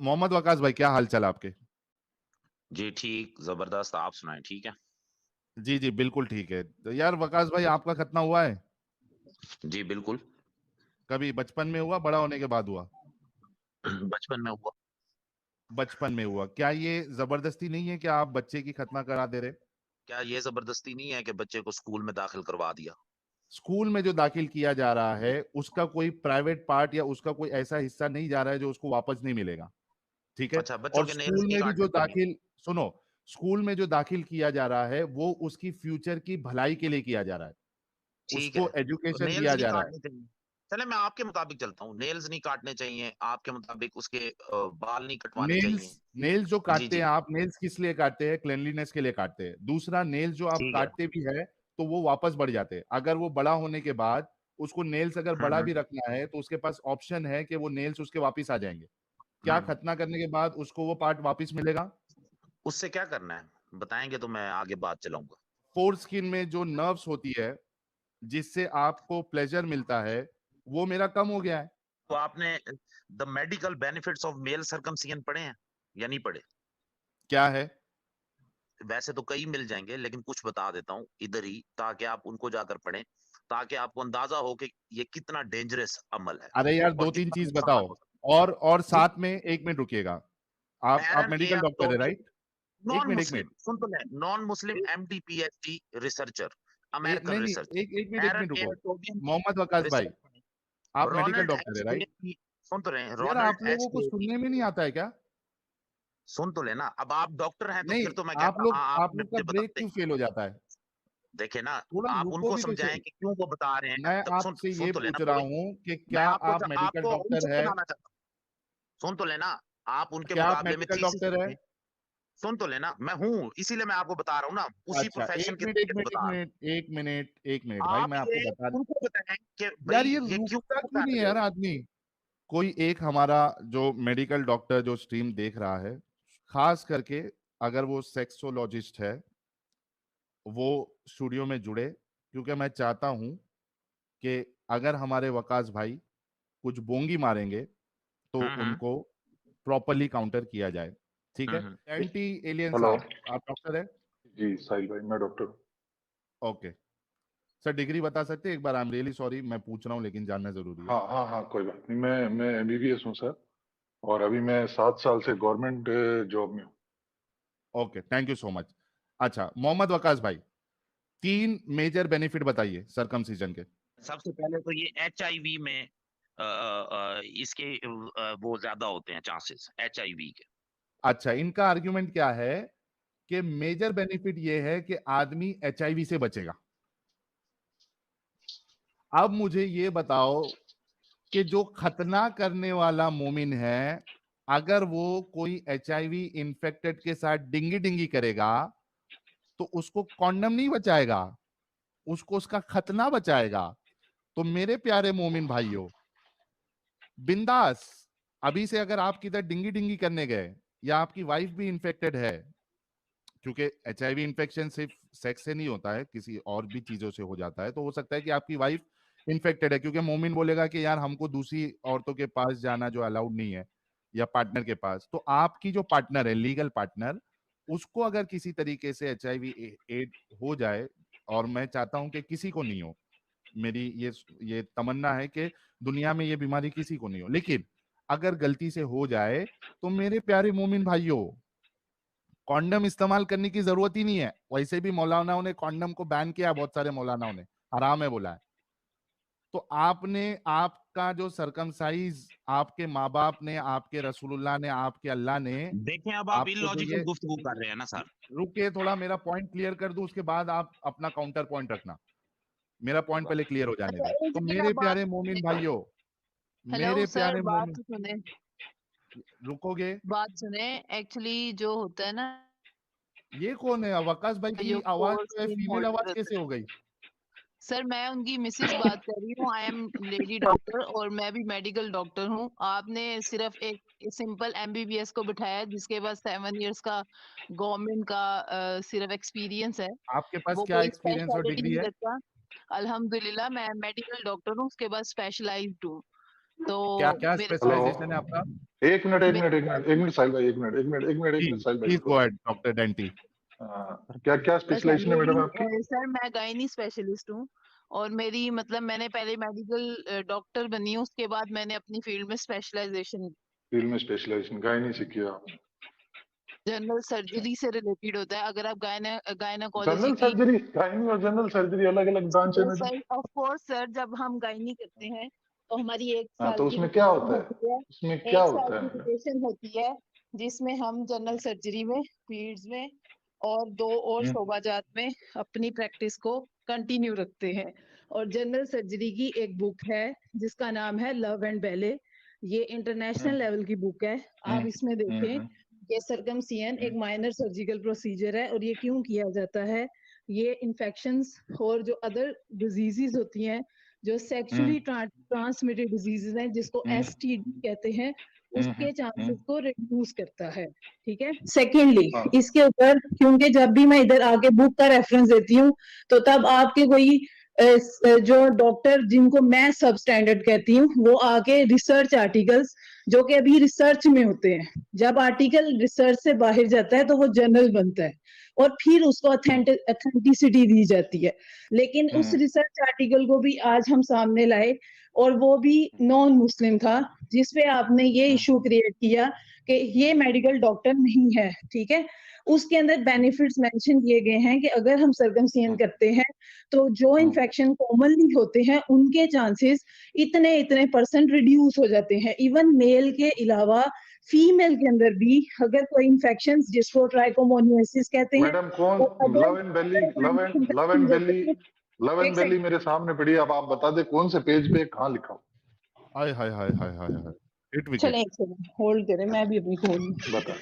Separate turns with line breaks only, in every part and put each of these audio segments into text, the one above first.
मोहम्मद वकास भाई, क्या हाल चाल आपके?
जी ठीक, ज़बरदस्त। आप सुनाएँ, ठीक है?
जी जी, बिल्कुल ठीक है। तो यार वकास भाई, आपका खतना हुआ है?
जी, बिल्कुल।
कभी बचपन में हुआ, बड़ा होने के बाद हुआ?
बचपन में हुआ।
बचपन में हुआ। क्या ये जबरदस्ती नहीं है कि आप बच्चे की खतना करा दे रहे?
क्या ये ज़बरदस्ती नहीं है कि बच्चे को स्कूल में दाखिल करवा दिया?
स्कूल में जो दाखिल किया जा रहा है उसका कोई प्राइवेट पार्ट या उसका कोई ऐसा हिस्सा नहीं जा रहा है जो उसको वापस नहीं मिलेगा, ठीक है?
अच्छा, बच्चों
और
के नेल्स
स्कूल
नहीं
में भी जो
काटने चाहिए।
दाखिल सुनो, स्कूल में जो दाखिल किया जा रहा है वो उसकी फ्यूचर की भलाई के लिए किया जा रहा है।
ठीक है,
उसको
तो
एजुकेशन
नेल्स
दिया
नहीं
जा रहा है।
काटने चाहिए। चलें मैं आपके मुताबिक चलता हूँ, नेल्स नहीं काटने चाहिए, आपके मुताबिक उसके बाल नहीं कटवाने
नेल्स
चाहिए।
नेल्स जो
जी,
काटते हैं
जी,
आप, नेल्स किस लिए काटते हैं? क्लेanलीनेस के लिए काटते हैं। दूसरा, नेल्स जो आप
ठीक है।
काटते भी है तो वो वापस बढ़ जाते हैं। अगर वो बड़ा होने के बाद उसको नेल्स अगर
हुँ,
बड़ा
हुँ,
भी रखना है तो उसके पास ऑप्शन है कि वो नेल्स उसके वापस आ जाएंगे। क्या
हुँ।
खतना करने के बाद उसको वो पार्ट वापस मिलेगा?
उससे क्या करना है? बताएँगे तो मैं आगे बात चलाऊँगा।
फोर स्किन में जो नर्व्स होती है जिससे आपको प्लेजर मिलता है, वो मेरा कम हो गया है।
तो आपने the medical benefits of male circumcision पढ़े हैं या नहीं पढ़े?
क्या है?
वैसे तो कई मिल जाएँगे, लेकिन कुछ बता देता हूँ इधर ही, ताकि आप उनको जाकर पढ़ें, ताकि आपको अंदाज़ा हो कि ये कितना डेंजरस अमल है
अरे यार,
और
दो तीन
कितना
चीज
नुकसान
बताओ।
हो सकता
और
है।
साथ में 1 मिनट रुकिएगा। आप
पैरन
मेडिकल डॉक्टर है,
एयरटोबियम
राइट? एक
नॉन
मिनट, एक
मुस्लिम,
मिनट।
सुन तो लें, non Muslim MD-PhD researcher, American
नहीं नहीं,
रिसर्च,
एक मिनट
पैरन
रुको।
एयरटोबियम की
मोहम्मद वकास भाई,
रिसर्च में
आप मेडिकल
रोनाल्ड
डॉक्टर
एच
है, राइट?
डेवी सुन तो लें,
यार, आप
रोनाल्ड एच
लोगों को
डेवी
सुनने में नहीं आता है क्या?
सुन तो लें ना, अब आप डॉक्टर हैं तो
नहीं,
फिर तो मैं
आप
कहता
लोग
हाँ, आप
आप
हमें
लोग का
मुझे
ब्रेक
बताते।
क्यों फेल हो जाता है?
देखिए ना,
थोड़ा
आप
रुको
उनको
भी तो
समझाएँ
सही।
कि क्यों वो बता रहे हैं,
मैं
तब सुन
आपसे
सुन
ये
तो लेना
पूछ रहा
कोई
हूं कि
मैं
क्या आप मेडिकल
आपको
डॉक्टर
उनसे
है?
सुनाना चाहता हूँ। सुन तो लेना, आप उनके
क्या आप
मुकाबले में
मेडिकल
थीसिस
डॉक्टर है?
लिखें। सुन तो लेना, मैं हूँ, इसीलिए मैं आपको बता रहा हूँ ना, उसी
अच्छा,
प्रोफ़ेशन
एक
के
मिनट, एक
तरीके से
मिनट, एक
बता रहा हूँ।
मिनट, एक मिनट, एक मिनट भाई,
आप
मैं आपको
ये
बता।
उनको बताएँ कि
यार,
भई
ये
ये क्यों
रुकता क्यों
कर
नहीं है
रहे
यार
हो?
आदमी? कोई एक हमारा जो मेडिकल डॉक्टर जो स्ट्रीम देख रहा है, खास करके अगर वो सेक्सोलॉजिस्ट है, वो स्टूडियो में जुड़े, क्योंकि मैं चाहता हूं कि अगर हमारे वकास भाई कुछ बोंगी मारेंगे तो
हुँ, हुँ।
उनको प्रॉपरली काउंटर किया जाए, ठीक
हुँ,
है?
हुँ।
Anti alien
hello.
साहब, आप डॉक्टर है?
जी साहिल भाई, मैं डॉक्टर हूँ।
ओके सर, डिग्री बता सकते हैं एक बार? आई एम रियली सॉरी, मैं पूछ रहा हूँ लेकिन जानना जरूरी है।
हाँ हाँ हाँ, कोई बात नहीं। मैं एमबीबीएस हूँ सर। और अभी मैं 7 साल से गवर्नमेंट जॉब में हूँ।
Okay, thank you so much. अच्छा, मोहम्मद वकास भाई, 3 मेजर बेनिफिट बताइए सरकमसिजन के।
सबसे पहले तो ये एचआईवी में इसके वो ज़्यादा होते हैं चांसेस एचआईवी के।
अच्छा, इनका आर्ग्यूमेंट क्या है कि मेजर बेनिफिट ये है कि आदमी एचआईवी से बचेगा। अब मुझे ये बताओ कि जो खतना करने वाला मोमिन है, अगर वो कोई एचआईवी इन्फेक्टेड के साथ डिंगी डिंगी करेगा तो उसको कॉन्डम नहीं बचाएगा, उसको उसका खतना बचाएगा। तो मेरे प्यारे मोमिन भाइयों, बिंदास, अभी से अगर आप किधर डिंगी डिंगी करने गए या आपकी वाइफ भी इन्फेक्टेड है, क्योंकि एचआईवी इन्फेक्शन सिर्फ सेक्स से नहीं होता है, किसी और भी चीजों से हो जाता है, तो हो सकता है कि आपकी वाइफ इन्फेक्टेड है, क्योंकि मोमिन बोलेगा कि यार हमको दूसरी औरतों के पास जाना जो अलाउड नहीं है, या पार्टनर के पास। तो आपकी जो पार्टनर है, लीगल पार्टनर, उसको अगर किसी तरीके से एचआईवी एड हो जाए, और मैं चाहता हूं कि किसी को नहीं हो, मेरी ये तमन्ना है कि दुनिया में ये बीमारी किसी को नहीं हो, लेकिन अगर गलती से हो जाए तो मेरे प्यारे मोमिन भाइयों, कॉन्डम इस्तेमाल करने की जरूरत ही नहीं है। वैसे भी मौलानाओं ने कॉन्डम को बैन किया, बहुत सारे मौलानाओं ने हराम है बोला है। तो आपने, आपका जो सरकमसाइज आपके माँ बाप ने, आपके रसूलुल्लाह ने, आपके अल्लाह ने
देखें अब आप
आपको जो
इलॉजिकल
ये,
गुफ्तगू कर रहे हैं ना सर।
रुके थोड़ा, मेरा पॉइंट क्लियर कर दूं, उसके बाद आप अपना काउंटर पॉइंट रखना। मेरा पॉइंट पहले क्लियर हो जाने
अच्छा,
दे।
एक
तो
मेरा
मेरे
बात
प्यारे मोमिन
सुने।
भाइयों,
हेलो
मेरे
सर,
प्यारे
बात
मोमिन,
तो सुने।
रुकोगे?
बात सुने। एक्चुअली जो होता है ना,
ये कौन है? वकास भाई की
जो
आवाज
फोर
जो है
स्क्रीन
फीमेल
होल्डर
आवाज
होता
कैसे
है,
हो गई?
सर मैं उनकी मिसेज बात कर रही हूँ। आई एम लेडी डॉक्टर और मैं भी मेडिकल डॉक्टर हूँ। आपने सिर्फ एक सिंपल एमबीबीएस को बिठाया है, जिसके पास 7 इयर्स का गवर्नमेंट का सिर्फ एक्सपीरियंस है।
आपके पास
वो
क्या
कोई
एक्सपीरियंस और
स्पेशलिटी
डिग्री
नहीं
है?
रखता। अल्हम्दुलिल्लाह मैं मेडिकल डॉक्टर हूँ, उसके बाद स्पेशलाइज्ड हूँ। तो
क्या क्या
मेरे
स्पेशलाइजेशन है आपका?
एक मिनट
मेरे
साहिल भाई, एक मिनट साहिल भाई
प्लीज
रुको।
Go ahead doctor dainty.
क्या क्या स्पेशलाइजेशन है मैडम आपकी?
सर मैं गायनी स्पेशलिस्ट हूँ और मेरी मतलब मैंने पहले मेडिकल डॉक्टर बनी हूँ, उसके बाद मैंने अपनी फील्ड में स्पेशलाइजेशन
फील्ड में स्पेशलाइजेशन गायनी से किया।
जनरल सर्जरी से रिलेटेड होता है। अगर आप गायनाकोलॉजी
जनरल
की
सर्जरी, गायनी और जनरल सर्जरी अलग अलग ब्रांच है madam.
Sir of course sir, जब हम गायनी करते हैं तो हमारी एक
हाँ,
साल
तो
की
उसमें क्या
रोटेशन
होता है?
होती है।
उसमें क्या
एक साल
होता
की
है मैडम?
रोटेशन होती है जिसमें हम जनरल सर्जरी में, पीड्स में और 2 और शोबाजात में अपनी प्रैक्टिस को कंटिन्यू रखते हैं। और जनरल सर्जरी की एक बुक है जिसका नाम है लव एंड बैले। ये इंटरनेशनल लेवल की बुक है। आप इसमें देखें, ये सर्कमसिजन एक माइनर सर्जिकल प्रोसीजर है और ये क्यों किया जाता है। ये इन्फेक्शंस और जो अदर डिजीजेस होती हैं, जो सेक्सुअली ट्रांसमिटेड डिजीजेस हैं, जिसको एसटीडी कहते हैं, उसके चांसेस को रिड्यूस करता है। ठीक है। सेकेंडली
हाँ।
इसके ऊपर, क्योंकि जब भी मैं इधर आके बुक का रेफरेंस देती हूँ तो तब आपके कोई जो डॉक्टर जिनको मैं सब स्टैंडर्ड कहती हूँ, वो आके रिसर्च आर्टिकल्स जो कि अभी रिसर्च में होते हैं, जब आर्टिकल रिसर्च से बाहर जाता है तो वो जर्नल बनता है और फिर उसको ऑथेंटिसिटी दी जाती है। लेकिन उस रिसर्च आर्टिकल को भी आज हम सामने लाए और वो भी नॉन मुस्लिम था, जिसपे आपने ये इशू क्रिएट किया कि ये मेडिकल डॉक्टर नहीं है। ठीक है। उसके अंदर बेनिफिट्स मेंशन किए गए हैं कि अगर हम सर्कमसिजन करते हैं तो जो इन्फेक्शन कॉमनली होते हैं उनके चांसेस इतने इतने % रिड्यूस हो जाते हैं। इवन मेल के अलावा फीमेल के अंदर भी अगर कोई इन्फेक्शन जिसको ट्राइकोमोनियासिस कहते हैं,
मैडम कौन? Love and belly, love and belly मेरे सामने पड़ी है। अब आप बता दे कौन से पेज पे कहाँ लिखा हो?
हाय हाय हाय हाय हाय हाय, हिट विकेट।
चलें एक सेकंड होल्ड करें, मैं भी अपनी खोल
बता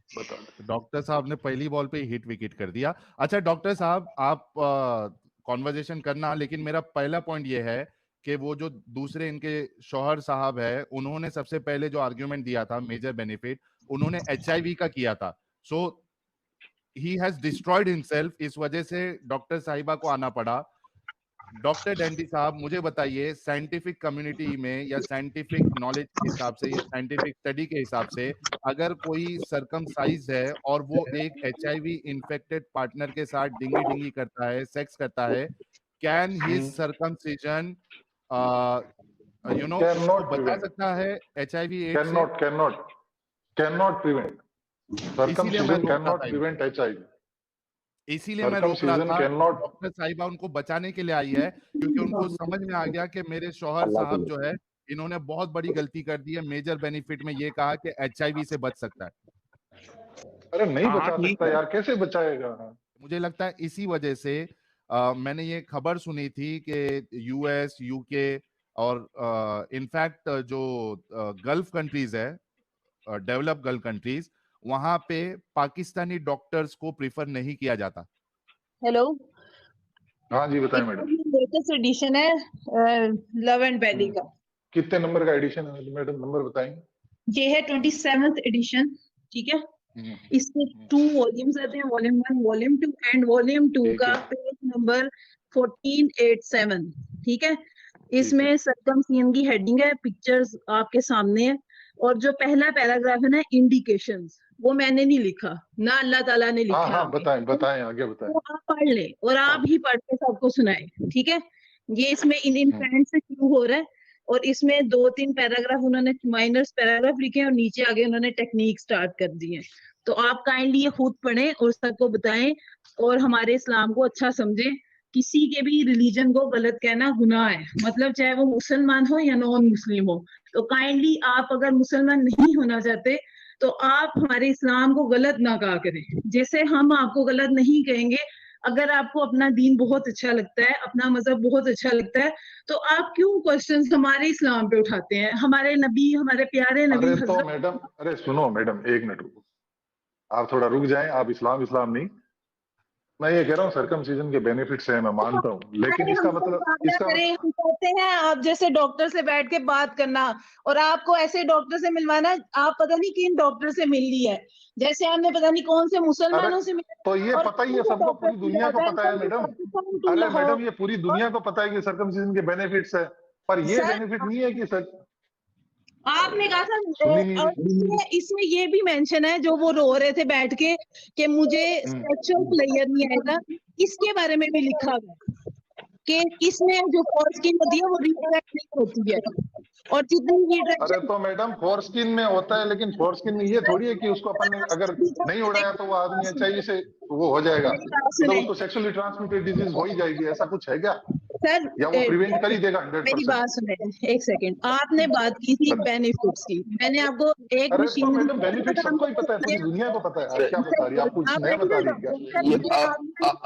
बता।
डॉक्टर साहब ने पहली बॉल पे ही हिट विकेट कर दिया। अच्छा डॉक्टर साहब, आप कॉन्वर्जेशन करना, लेकिन मेरा पहला पॉइंट ये है कि वो जो दूसरे इनके शौहर साहब है, उन्होंने सबसे पहले जो आर्ग्यूमेंट दिया था मेजर बेनिफिट, उन्होंने HIV का किया था। सो ही हैज डिस्ट्रॉयड हिमसेल्फ, इस वजह से डॉक्टर साहिबा को आना पड़ा। डॉक्टर डेंटी साहब, मुझे बताइए साइंटिफिक कम्युनिटी में या साइंटिफिक नॉलेज के हिसाब से या साइंटिफिक स्टडी के हिसाब से, अगर कोई सरकमसाइज है और वो एक HIV इन्फेक्टेड पार्टनर के साथ डिंगी डिंगी करता है, सेक्स करता है, कैन हिज सरकमसिजन उसको बचा सकता है HIV एड्स से?
Can not prevent.
इसीलिए मैं
सर्कमसिजन कैन
रोक रहा
नॉट
था
प्रिवेंट HIV।
इसीलिए मैं रोक रहा
सर्कमसिजन
था
कैन
कि
नॉट।
डॉक्टर साहिबा उनको बचाने के लिए आई है, क्योंकि उनको समझ में आ गया कि मेरे शौहर साहब जो है, इन्होंने बहुत बड़ी गलती कर दी है। मेजर बेनिफिट में ये कहा कि HIV से बच सकता है।
अरे नहीं
हाँ,
बचा
ठीक
सकता
है।
यार, कैसे बचाएगा?
मुझे लगता है इसी वजह से मैंने ये खबर सुनी थी कि US, UK और इनफैक्ट जो गल्फ कंट्रीज है, डेवलप गल्फ कंट्रीज, वहां पे पाकिस्तानी डॉक्टर्स को प्रीफर नहीं किया जाता।
हेलो,
हाँ जी बताएं मैडम।
लेटेस्ट एडिशन है लव एंड बैली का।
कितने नंबर का एडिशन है मैडम, नंबर बताएंगे?
ये है 27th एडिशन। ठीक है। इसके 2 वॉल्यूम्स आते हैं, वॉल्यूम 1, वॉल्यूम 2 एंड वॉल्यूम 2 का पेज नंबर 1487। ठीक है। इसमें सर्कमसिजन की हेडिंग है, पिक्चर्स आपके सामने है और जो पहला पैराग्राफ है ना, इंडिकेशंस, वो मैंने नहीं लिखा ना, अल्लाह ताला ने लिखा है।
हाँ बताएं आगे बताएं।
वो आप पढ़ ले और आप ही पढ़ के सबको सुनाए। ठीक है। ये इसमें इन फ्रेंड से शुरू हो रहा है और इसमें 2-3 पैराग्राफ उन्होंने माइनर्स पैराग्राफ लिखे हैं और नीचे आगे उन्होंने टेक्निक स्टार्ट कर दी है। तो आप काइंडली ये खुद पढ़ें और सबको बताएं और हमारे इस्लाम को अच्छा समझें। किसी के भी रिलीजन को गलत कहना गुनाह है, मतलब चाहे वो मुसलमान हो या नॉन मुस्लिम हो। तो काइंडली आप अगर मुसलमान नहीं होना चाहते तो आप हमारे इस्लाम को गलत ना कहा करें, जैसे हम आपको गलत नहीं कहेंगे। अगर आपको अपना दीन बहुत अच्छा लगता है, अपना मजहब बहुत अच्छा लगता है, तो आप क्यों क्वेश्चंस हमारे इस्लाम पे उठाते हैं? हमारे नबी, हमारे प्यारे नबी
अरे तो
हजरत।
मैडम, अरे सुनो मैडम, एक मिनट रुको, आप थोड़ा रुक जाएं। आप इस्लाम नहीं, मैं ये कह रहा हूँ सर्कमसिजन के बेनिफिट्स हैं, मैं मानता हूँ, लेकिन इसका मतलब
हम कहते हैं आप जैसे डॉक्टर से बैठ के बात करना और आपको ऐसे डॉक्टर से मिलवाना, आप पता नहीं किन डॉक्टर से मिल ली है, जैसे हमने पता नहीं कौन से मुसलमानों से मिला।
तो ये पता ही है सबको, पूरी दुनिया को पता है मैडम। अरे मैडम, ये पूरी दुनिया को पता है कि सर्कमसिजन के बेनिफिट्स है, पर ये बेनिफिट नहीं है कि
आपने कहा था
सुनी नहीं
और इसमें ये भी मेंशन है जो वो रो रहे थे बैठ के कि मुझे सेक्सुअल प्लेयर नहीं आएगा, इसके बारे में भी लिखा हुआ है कि इसमें जो फोरस्किन होती है वो रिट्रैक्ट नहीं होती है और जितनी
अरे
रिट्रैक्शन
तो मैडम फोरस्किन में होता है, लेकिन फोरस्किन में ये थोड़ी है कि उसको अपन ने अगर नहीं उड़ाया तो वो आदमी एचआईवी से वो हो जाएगा, मतलब उसको सेक्सुअली ट्रांसमिटेड डिजीज हो ही जाएगी, ऐसा कुछ है क्या?
सर
या वो प्रिवेंट कर ही देगा
मेरी
100%?
बात सुने एक सेकंड, आपने बात की थी बेनिफिट्स की, मैंने आपको एक
अरे तो
मशीन
मैडम बेनिफिट सबको ही पता है, पूरी दुनिया को पता है, आप क्या बता रही है? आप कुछ नया बता रही है क्या?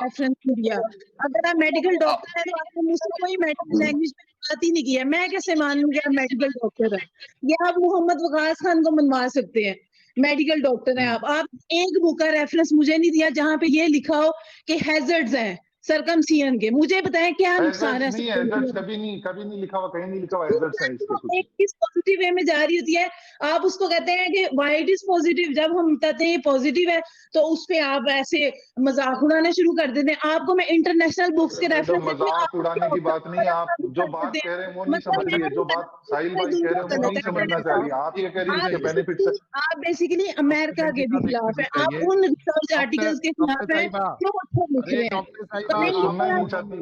रेफरेंस दिया, अगर आप मेडिकल डॉक्टर है तो आपने मुझसे कोई मेडिकल लैंग्वेज में बात ही नहीं की है, मैं कैसे मान लूं कि आप मेडिकल डॉक्टर है? या आप मोहम्मद वकास खान को मनवा सकते हैं मेडिकल डॉक्टर है आप एक बुक का रेफरेंस मुझे नहीं दिया जहां पे ये लिखा हो कि हैजर्ड्स हैं सर्कमसिजन के, मुझे बताएं क्या नुकसान है?
नहीं, हैजर्ड्स कभी नहीं लिखा हुआ, कहीं नहीं लिखा हुआ हैजर्ड्स है इसके कुछ।
एक चीज पॉजिटिव वे में जा रही होती है, आप उसको कहते हैं कि व्हाई इट इज पॉजिटिव, जब हम कहते हैं ये पॉजिटिव है तो उस पे आप ऐसे मजाक उड़ाना शुरू कर देते हैं। आपको मैं इंटरनेशनल बुक्स के रेफरेंस
मजाक उड़ाने की बात नहीं है, आप जो बात कह रहे हैं वो नहीं समझ रही है, जो बात साहिल भाई कह रहे हैं वो नहीं समझना चाह रही, आप ये कह रही है इसके बेनिफिट्स है।
आप बेसिकली अमेरिका के भी खिलाफ है, आप उन रिसर्च आर्टिकल्स के खिलाफ है जो अच्छा लिख रहे हैं।
सुनना ही नहीं चाहती,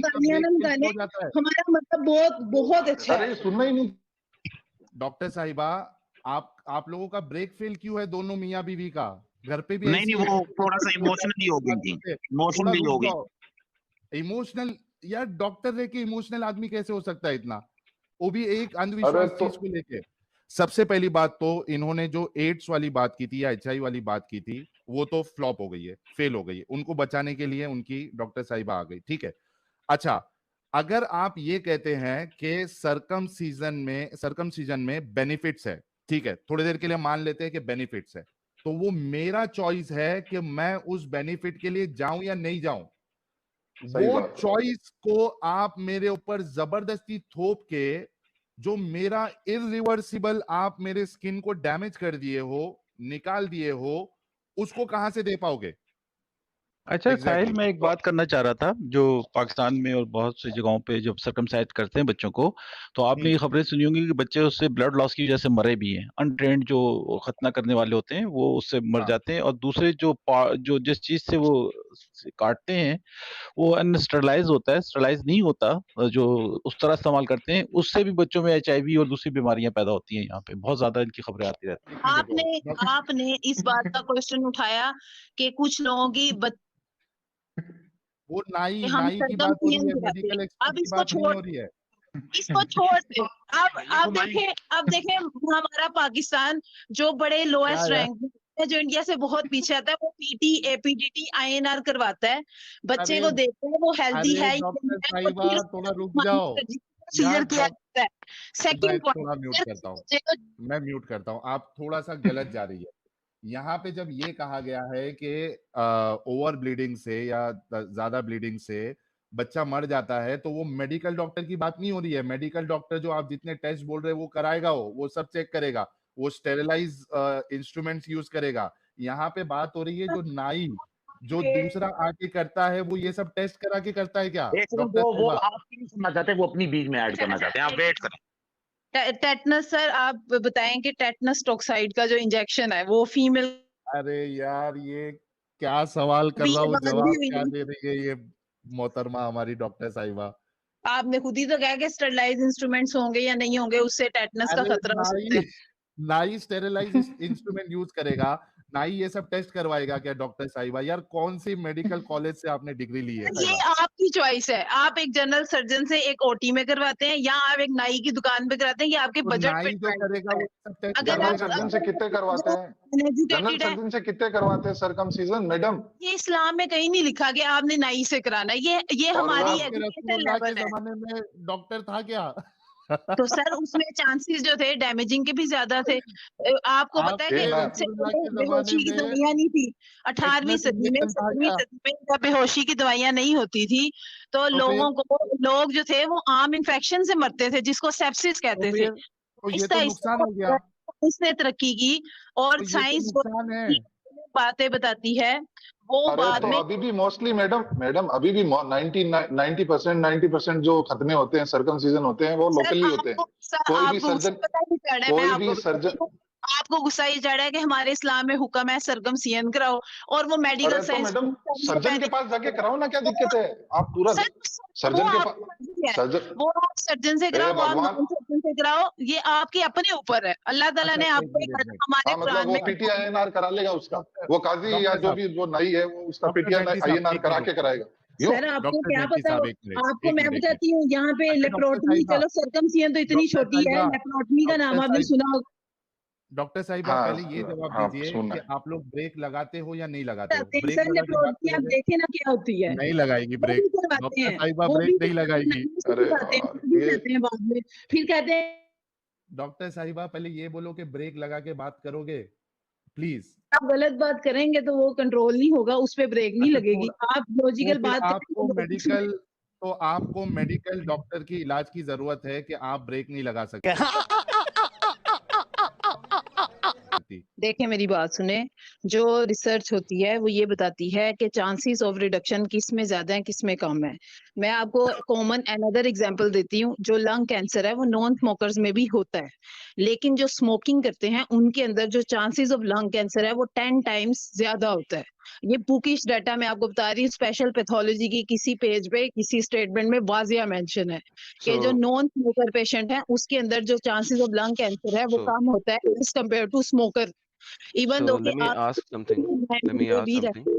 गालियां ना निकाले, हमारा मतलब बहुत बहुत अच्छा है।
अरे सुनना ही नहीं।
डॉक्टर साहिबा, आप लोगों का ब्रेक फेल क्यों है दोनों मियाँ बीवी का? घर पे भी
नहीं वो थोड़ा सा इमोशनली हो गई थी, इमोशनली हो गई।
इमोशनल यार, डॉक्टर रह के इमोशनल आदमी कैसे हो सकता है इतना, वो भी एक अंधविश्वास चीज को लेके? सबसे पहली बात तो इन्होंने जो एड्स वाली बात की थी या एचआईवी वाली बात की थी वो तो फ्लॉप हो गई है, फेल हो गई है, उनको बचाने के लिए उनकी डॉक्टर साहिबा आ गई, ठीक है। अच्छा, अगर आप ये कहते हैं कि सर्कमसीजन में बेनिफिट्स है, ठीक है, थोड़ी देर के लिए मान लेते हैं कि बेनिफिट्स है, तो वो मेरा चॉइस है कि मैं उस बेनिफिट के लिए जाऊं या नहीं जाऊं। वो चॉइस को आप मेरे ऊपर जबरदस्ती थोप के जो मेरा इरिवर्सिबल आप मेरे स्किन को डैमेज कर दिए हो, निकाल दिए हो, उसको कहां से दे पाओगे?
अच्छा साहिल, मैं एक बात करना चाह रहा था, जो पाकिस्तान में और बहुत सी जगहों पे जब सर्कमसाइज करते हैं बच्चों को, तो आपने ये खबरें सुनी होंगी कि बच्चे उससे ब्लड लॉस की वजह से मरे भी हैं। अनट्रेंड जो खतना करने वाले होते हैं वो उससे मर जाते हैं, और दूसरे जो जिस चीज से वो काटते हैं वो अनस्टरलाइज होता है, स्टरलाइज नहीं होता, जो उस तरह इस्तेमाल करते हैं उससे भी बच्चों में एचआईवी और दूसरी बीमारियां पैदा होती हैं। यहाँ पे बहुत ज्यादा इनकी खबरें आती रहती हैं।
आपने इस बात का क्वेश्चन उठाया कि कुछ लोगों की
वो नाई की बात हो रही है, मेडिकल एक्सपर्ट की बात नहीं हो रही है।
इसको छोड़ दे। अब देखें हमारा पाकिस्तान जो बड़े लोएस्ट रैंक जो इंडिया से बहुत पीछे आता है, वो पीटी, एपीडीटी, आईएनआर करवाता है, बच्चे को देखते हैं वो हेल्दी है।
थोड़ा रुक जाओ,
सीजर किया जाता है। सेकंड
थोड़ा म्यूट करता हूँ, मैं म्यूट करता हूँ, आप थोड़ा सा गलत जा रही है। यहाँ पे जब ये कहा गया है कि ओवर ब्लीडिंग से या ज्यादा ब्लीडिंग से बच्चा मर जाता है, तो वो मेडिकल डॉक्टर की बात नहीं हो रही है। मेडिकल डॉक्टर जो आप जितने टेस्ट बोल रहे हैं वो कराएगा, वो सब चेक करेगा, वो स्टेरिलाइज इंस्ट्रूमेंट्स यूज करेगा। यहाँ पे बात हो रही है जो नाई जो दूसरा आके करता है, वो ये सब टेस्ट करा के करता है क्या?
वो आप नहीं सुनना चाहते, वो अपनी बीच में ऐड करना चाहते हैं, आप वेट करें।
टेटनस सर, आप बताएं कि टेटनस टॉक्साइड का जो इंजेक्शन है वो फीमेल।
अरे यार, ये क्या सवाल कर रहा हूँ, जवाब क्या दे रही है ये मोहतरमा हमारी डॉक्टर साहिबा?
आपने खुद ही तो कहा कि स्टेरिलाइज इंस्ट्रूमेंट्स होंगे या नहीं होंगे, उससे टेटनस का खतरा हो सकता है।
नाई स्टेरिलाइज इंस्ट्रूमेंट यूज करेगा, नाई ये सब टेस्ट करवाएगा क्या डॉक्टर साहिबा? यार कौन सी मेडिकल कॉलेज से आपने डिग्री ली है?
ये आपकी चॉइस है, आप एक जनरल सर्जन से एक ओटी में करवाते हैं या आप एक नाई की दुकान पे कराते हैं, ये आपके बजट पे
जो करेगा वो सब टेस्ट।
जनरल सर्जन से कितने करवाते हैं? जनरल सर्जन से कितने करवाते हैं सर्कमसिजन मैडम?
ये इस्लाम में कहीं नहीं लिखा कि आपने नाई से कराना है, ये हमारी एजुकेशन लेवल है।
जमाने में डॉक्टर था क्या?
तो सर उसमें चांसेस जो थे डैमेजिंग के भी ज्यादा थे। आपको पता है कि बेहोशी की दवाइयां नहीं थी 18वीं सदी में, 17वीं सदी में जब बेहोशी की दवाइयां नहीं होती थी तो लोग जो थे वो आम इन्फेक्शन से मरते थे, जिसको सेप्सिस कहते थे।
इस तरह
उसने तरक्की की और साइंस बातें बताती है, वो
अरे
बाद
तो
में
अभी भी मोस्टली मैडम अभी भी 90% जो खतने होते हैं, सर्कमसिजन होते हैं, वो
सर
लोकली होते हैं। कोई भी
आपको गुस्सा
सर्जन
पता है क्या चढ़ा है? मैं
कोई भी
आपको बताती
सर्जन
हूँ, आपको गुस्सा ये चढ़ा है कि हमारे इस्लाम में हुक्म है सर्कमसिजन कराओ, और वो मेडिकल
अरे तो
साइंस
मैडम सर्जन के पास जाके कराओ ना, क्या दिक्कत है? आप पूरा
सर वो
सर्जन के
आपकी
पास
मर्जी है,
सर्जन
वो आप सर्जन से
ए
कराओ, वो आप
भगवान,
नॉन सर्जन से कराओ, ये आपके अपने ऊपर है। अल्लाह ताला
अच्छा
ने
एक
आपको
मिनट एक
हमारे
हाँ मतलब
कुरान
वो
में
पीटीआईएनआर करा लेगा उसका, वो काजी या
डॉक्टर
जो
साहब
भी वो नाई है वो उसका
डॉक्टर जैंटी साहब
पीटीआईएनआर
एक
करा
मिनट
के कराएगा। क्यों?
सर आपको
डॉक्टर
क्या
जैंटी
पता
साहब
हो,
एक मिनट
आपको
एक
मैं
मिनट एक मिनट
बताती हूँ, यहाँ पे
अच्छा
लेप्रोटमी, चलो सर्कमसिजन तो इतनी छोटी है, लेप्रोटमी का नाम आपने सुना होगा।
डॉक्टर साहिबा
हाँ
पहले ये जवाब
हाँ
दीजिए
सुनना
कि
है।
आप लोग ब्रेक लगाते हो या नहीं लगाते हो?
करते हैं
ब्रेक
सर,
लगा के बात
लेप्रोटमी आप
करोगे?
देखे ना क्या होती है,
नहीं लगाएगी
वो
ब्रेक।
भी करवाते
डॉक्टर
हैं,
साहिबा
वो
ब्रेक
भी
नहीं लगाएगी।
अरे
करवाते हैं,
यार
भी
ये
कहते हैं बाद में, फिर कहते हैं
डॉक्टर साहिबा पहले ये बोलो कि ब्रेक लगा के बात करोगे प्लीज।
आप गलत बात करेंगे तो वो कंट्रोल नहीं होगा, उस पे ब्रेक नहीं
अच्छा
लगेगी। आप
तो
लॉजिकल
फिर
बात करेंगे
आपको मेडिकल डॉक्टर की इलाज की जरूरत है कि आप ब्रेक नहीं लगा सकते।
देखिए मेरी बात सुने, जो रिसर्च होती है वो ये बताती है कि चांसेस ऑफ रिडक्शन किस में ज्यादा है किस में कम है। मैं आपको कॉमन अनदर एग्जांपल देती हूँ, जो लंग कैंसर है वो नॉन स्मोकर्स में भी होता है, लेकिन जो स्मोकिंग करते हैं उनके अंदर जो चांसेस ऑफ लंग कैंसर है वो 10 टाइम्स ज्यादा होता है। ये बुकिश डाटा मैं आपको बता रही हूँ, स्पेशल पैथोलॉजी की किसी पेज पे किसी स्टेटमेंट में वाजिया मेंशन है कि जो
So,
नॉन स्मोकर पेशेंट है उसके अंदर जो चांसेस ऑफ लंग कैंसर है वो
so,
कम होता है as compare to smoker. Even
so
though कि
let me
आप
ask something. Let me
में
ask
भी
something.
रहते हो,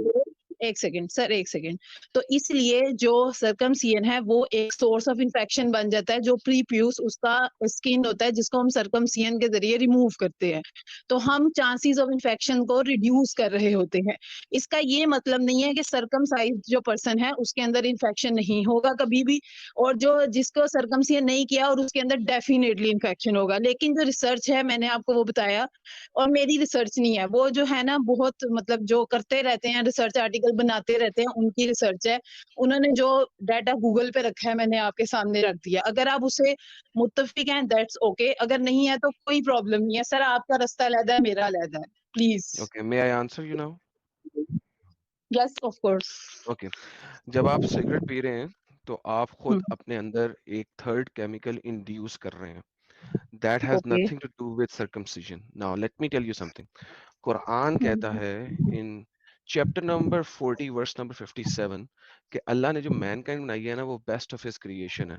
एक सेकंड सर एक सेकंड, तो इसलिए जो सर्कमसियन है वो एक सोर्स ऑफ इन्फेक्शन बन जाता है, जो प्रीप्यूस उसका स्किन होता है जिसको हम सर्कमसियन के जरिए रिमूव करते हैं, तो हम चांसेस ऑफ इन्फेक्शन को रिड्यूस कर रहे होते हैं। इसका ये मतलब नहीं है कि सर्कमसाइज जो पर्सन है उसके अंदर इन्फेक्शन नहीं होगा कभी भी, और जो जिसको सर्कमसियन नहीं किया और उसके अंदर डेफिनेटली इन्फेक्शन होगा। लेकिन जो रिसर्च है मैंने आपको वो बताया, और मेरी रिसर्च नहीं है, वो जो है ना बहुत मतलब जो करते रहते हैं रिसर्च आर्टिकल बनाते रहते हैं उनकी रिसर्च है। उन्होंने जो डाटा गूगल पे रखा है मैंने आपके सामने रख दिया, अगर आप उसे मुत्तफिक हैं दैट्स ओके, अगर नहीं है तो कोई प्रॉब्लम नहीं है सर, आपका रास्ता अलग है मेरा अलग है, please.
Okay, may I answer you now?
Yes of course.
Okay. जब आप सिगरेट पी रहे हैं तो आप खुद अपने अंदर एक थर्ड केमिकल इंड्यूस कर रहे हैं. That has
okay
nothing to do with circumcision. Now let me tell you something. Quran कहता है in chapter number 40 verse number 57 कि अल्लाह ने जो मैनकाइंड बनाई है ना वो बेस्ट ऑफ हिज क्रिएशन है.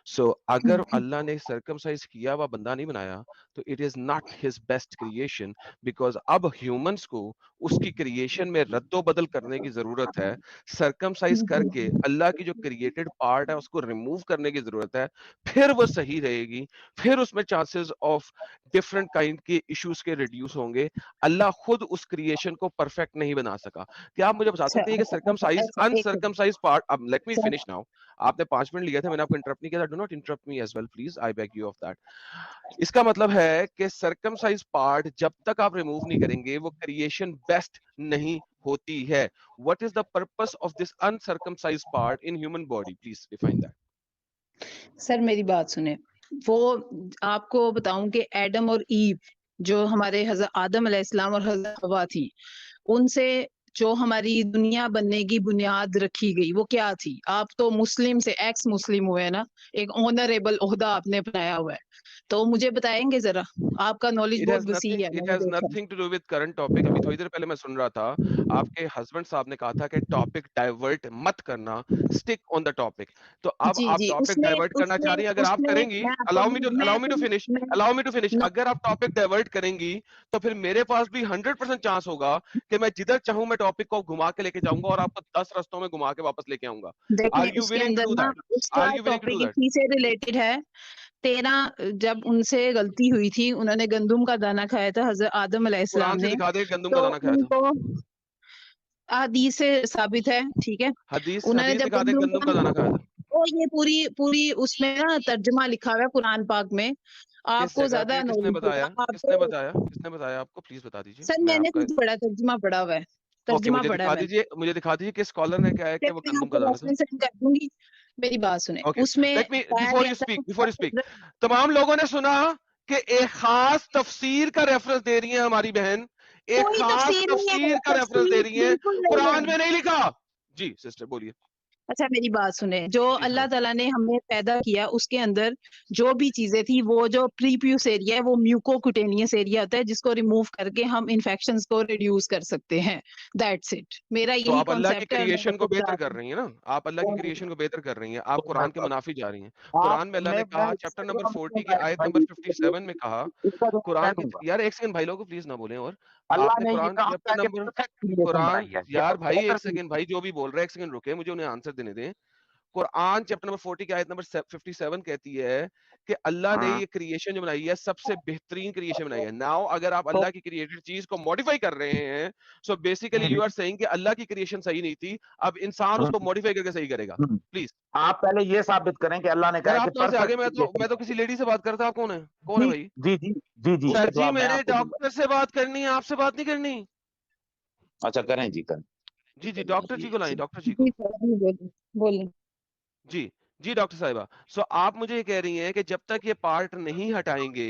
सो अगर अल्लाह ने सरकमसाइज किया हुआ बंदा नहीं बनाया तो it is not his best creation, because अब ह्यूमंस को उसकी क्रिएशन में रद्दो बदल करने की जरूरत है. सरकमसाइज करके अल्लाह की जो क्रिएटेड पार्ट है उसको रिमूव करने की जरूरत है, फिर वो सही रहेगी, फिर उसमें चांसेस ऑफ डिफरेंट काइंड के इश्यूज के रिड्यूस होंगे. अल्लाह खुद उस क्रिएशन को परफेक्ट नहीं बना सका. क्या आप मुझे बता सकते हैं कि सर्कमसाइज अनसर्कमसाइज पार्ट, अब लेट मी फिनिश नाउ. आपने 5 मिनट लिया था, मैंने आपको इंटरप्ट नहीं किया था. Do not interrupt me as well please, I beg you of that. इसका मतलब है कि सर्कमसाइज पार्ट जब तक आप रिमूव नहीं करेंगे वो क्रिएशन बेस्ट नहीं होती है. What is the purpose of this uncircumcised part in human body? Please define that.
Sir मेरी बात सुने, वो आपको बताऊं कि एडम और ईव जो हमारे हजरत आदम अलैहिस्सलाम और हजरत हवा थी, उनसे जो हमारी दुनिया बनने की बुनियाद रखी गई वो क्या थी? आप तो मुस्लिम से एक्स मुस्लिम हुए हैं ना, एक ऑनरेबल ओहदा आपने अपनाया हुआ है, तो मुझे बताएंगे जरा, आपका नॉलेज बहुत वसी है।
It has nothing to do with current topic. अभी थोड़ी देर पहले मैं सुन रहा था आपके हस्बैंड साहब ने कहा था कि टॉपिक डाइवर्ट मत करना, स्टिक ऑन द टॉपिक. तो अब
जी
आप
जी,
टॉपिक डाइवर्ट करना चाह रही हैं. अगर आप करेंगी, अलाउ मी टू फिनिश. अगर आप टॉपिक डाइवर्ट करेंगी तो फिर मेरे पास भी 100% चांस होगा कि मैं जिधर चाहूं मैं टॉपिक को घुमा के लेके जाऊंगा और आपको 10 रास्तों में घुमा के वापस लेके आऊंगा. आर यू
उसके
विलिंग टू
अंदर
डू
ना
दैट?
उसका
are you willing to do
topic
that?
इसी से रिलेटेड है। तेरा जब उनसे गलती हुई थी, उन्होंने गंदुम का दाना खाया था हजरत आदम अलैहिस्सलाम
कुरान से
ने,
दिखा दे गंदम का
तो
दाना खाया था.
उनको हदीस से साबित है, ठीक है।
हदीस
उन्होंने
हदीस
जब
दिखा दे गंदम का दाना खाया था.
तो ये पूरी पूरी उसमें ना तर्जुमा लिखा हुआ है कुरान पाक में,
किस
आपको
जगह
ज्यादा
पे? किसने
नॉलेज
बताया?
होगा
किसने
आपको।
बताया? किसने बताया आपको? प्लीज बता दीजिए.
सर
मैं
मैंने
आपका
खुद पढ़ा, तर्जुमा पढ़ा हुआ है,
ओके,
तर्जुमा
मुझे
पढ़ा है
दिखा
मैंने।
दीजिए, मुझे दिखा दीजिए कि स्कॉलर ने क्या है कि वो
मैं
गंदम
आपको
का दाना था.
रेफरेंस सेंड कर दूंगी, मेरी बात सुने।
ओके,
उसमें
लेट मी
बताया
बिफोर
गया
यू
था
स्पीक तमाम लोगों ने सुना कि एक खास तफसीर का रेफरेंस दे रही है हमारी बहन. एक
कोई
खास
तफसीर नहीं है,
तफसीर का रेफरेंस दे रही है,
बिल्कुल नहीं
कुरान
है।
में नहीं लिखा। जी सिस्टर बोलिए।
अच्छा मेरी बात सुने, जो
जी
अल्लाह
हाँ।
ताला ने हमें पैदा किया उसके अंदर जो भी चीजें थी, वो जो प्रीप्यूस एरिया है वो म्यूकोक्यूटेनियस एरिया होता है, जिसको रिमूव करके हम इन्फेक्शंस को रिड्यूस कर सकते हैं। दैट्स इट, मेरा
तो
यही
आप अल्लाह की
कॉन्सेप्ट है और मैं
क्रिएशन को
आपको बता
बेहतर कर
रही
रही हैं ना, आप अल्लाह की क्रिएशन को बेहतर कर रही हैं, आप
तो
कुरान के
मतलब
मुनाफी जा रही हैं।
आप
कुरान में अल्लाह ने
मैं
कहा चैप्टर नंबर 40 की आयत नंबर 57 में कहा,
इसका जवाब मैं
कुरान की
दूंगा।
यार एक सेकंड भाई लोगों प्लीज ना बोलें। और
अल्लाह
आपने
ने ये
कुरान
कहा
चैप्टर
था कि
नंबर
परफेक्ट क्रिएशन
कुरान
बनाई है,
यार भाई
बेहतर
एक सेकंड भाई, जो भी बोल रहे हैं एक सेकंड रुके, मुझे उन्हें आंसर देने दें। कुरान चैप्टर नंबर 40 की आयत नंबर 57 कहती है कि अल्लाह ने
हाँ।
ये क्रिएशन जो बनाई है सबसे बेहतरीन क्रिएशन बनाई है। नाउ अगर आप
तो
अल्लाह की क्रिएटेड चीज को मॉडिफाई कर रहे हैं, so basically you are saying कि अल्लाह की क्रिएशन सही नहीं थी, अब इंसान उसको मॉडिफाई करके सही करेगा। प्लीज
आप पहले ये साबित करें कि अल्लाह ने
यार
कहा
आप
कि
कहाँ से आगे,
परफेक्ट क्रिएशन।
मैं तो किसी लेडी से बात करता, आप कौन है, कौन है
जी
भाई?
जी जी जी जी,
सर
इसका
जी
जवाब मैं
मैंने
आपको दूंगा।
डॉक्टर से बात करनी है, आपसे बात नहीं करनी।
अच्छा करें जी, करें।
जी जी डॉक्टर जी को लाएं, डॉक्टर जी
जी
को।
सर, जी बोलिए बोलिए।
जी, जी डॉक्टर साहिबा। सो आप मुझे ये कह रही हैं कि जब तक ये पार्ट नहीं हटाएँगे,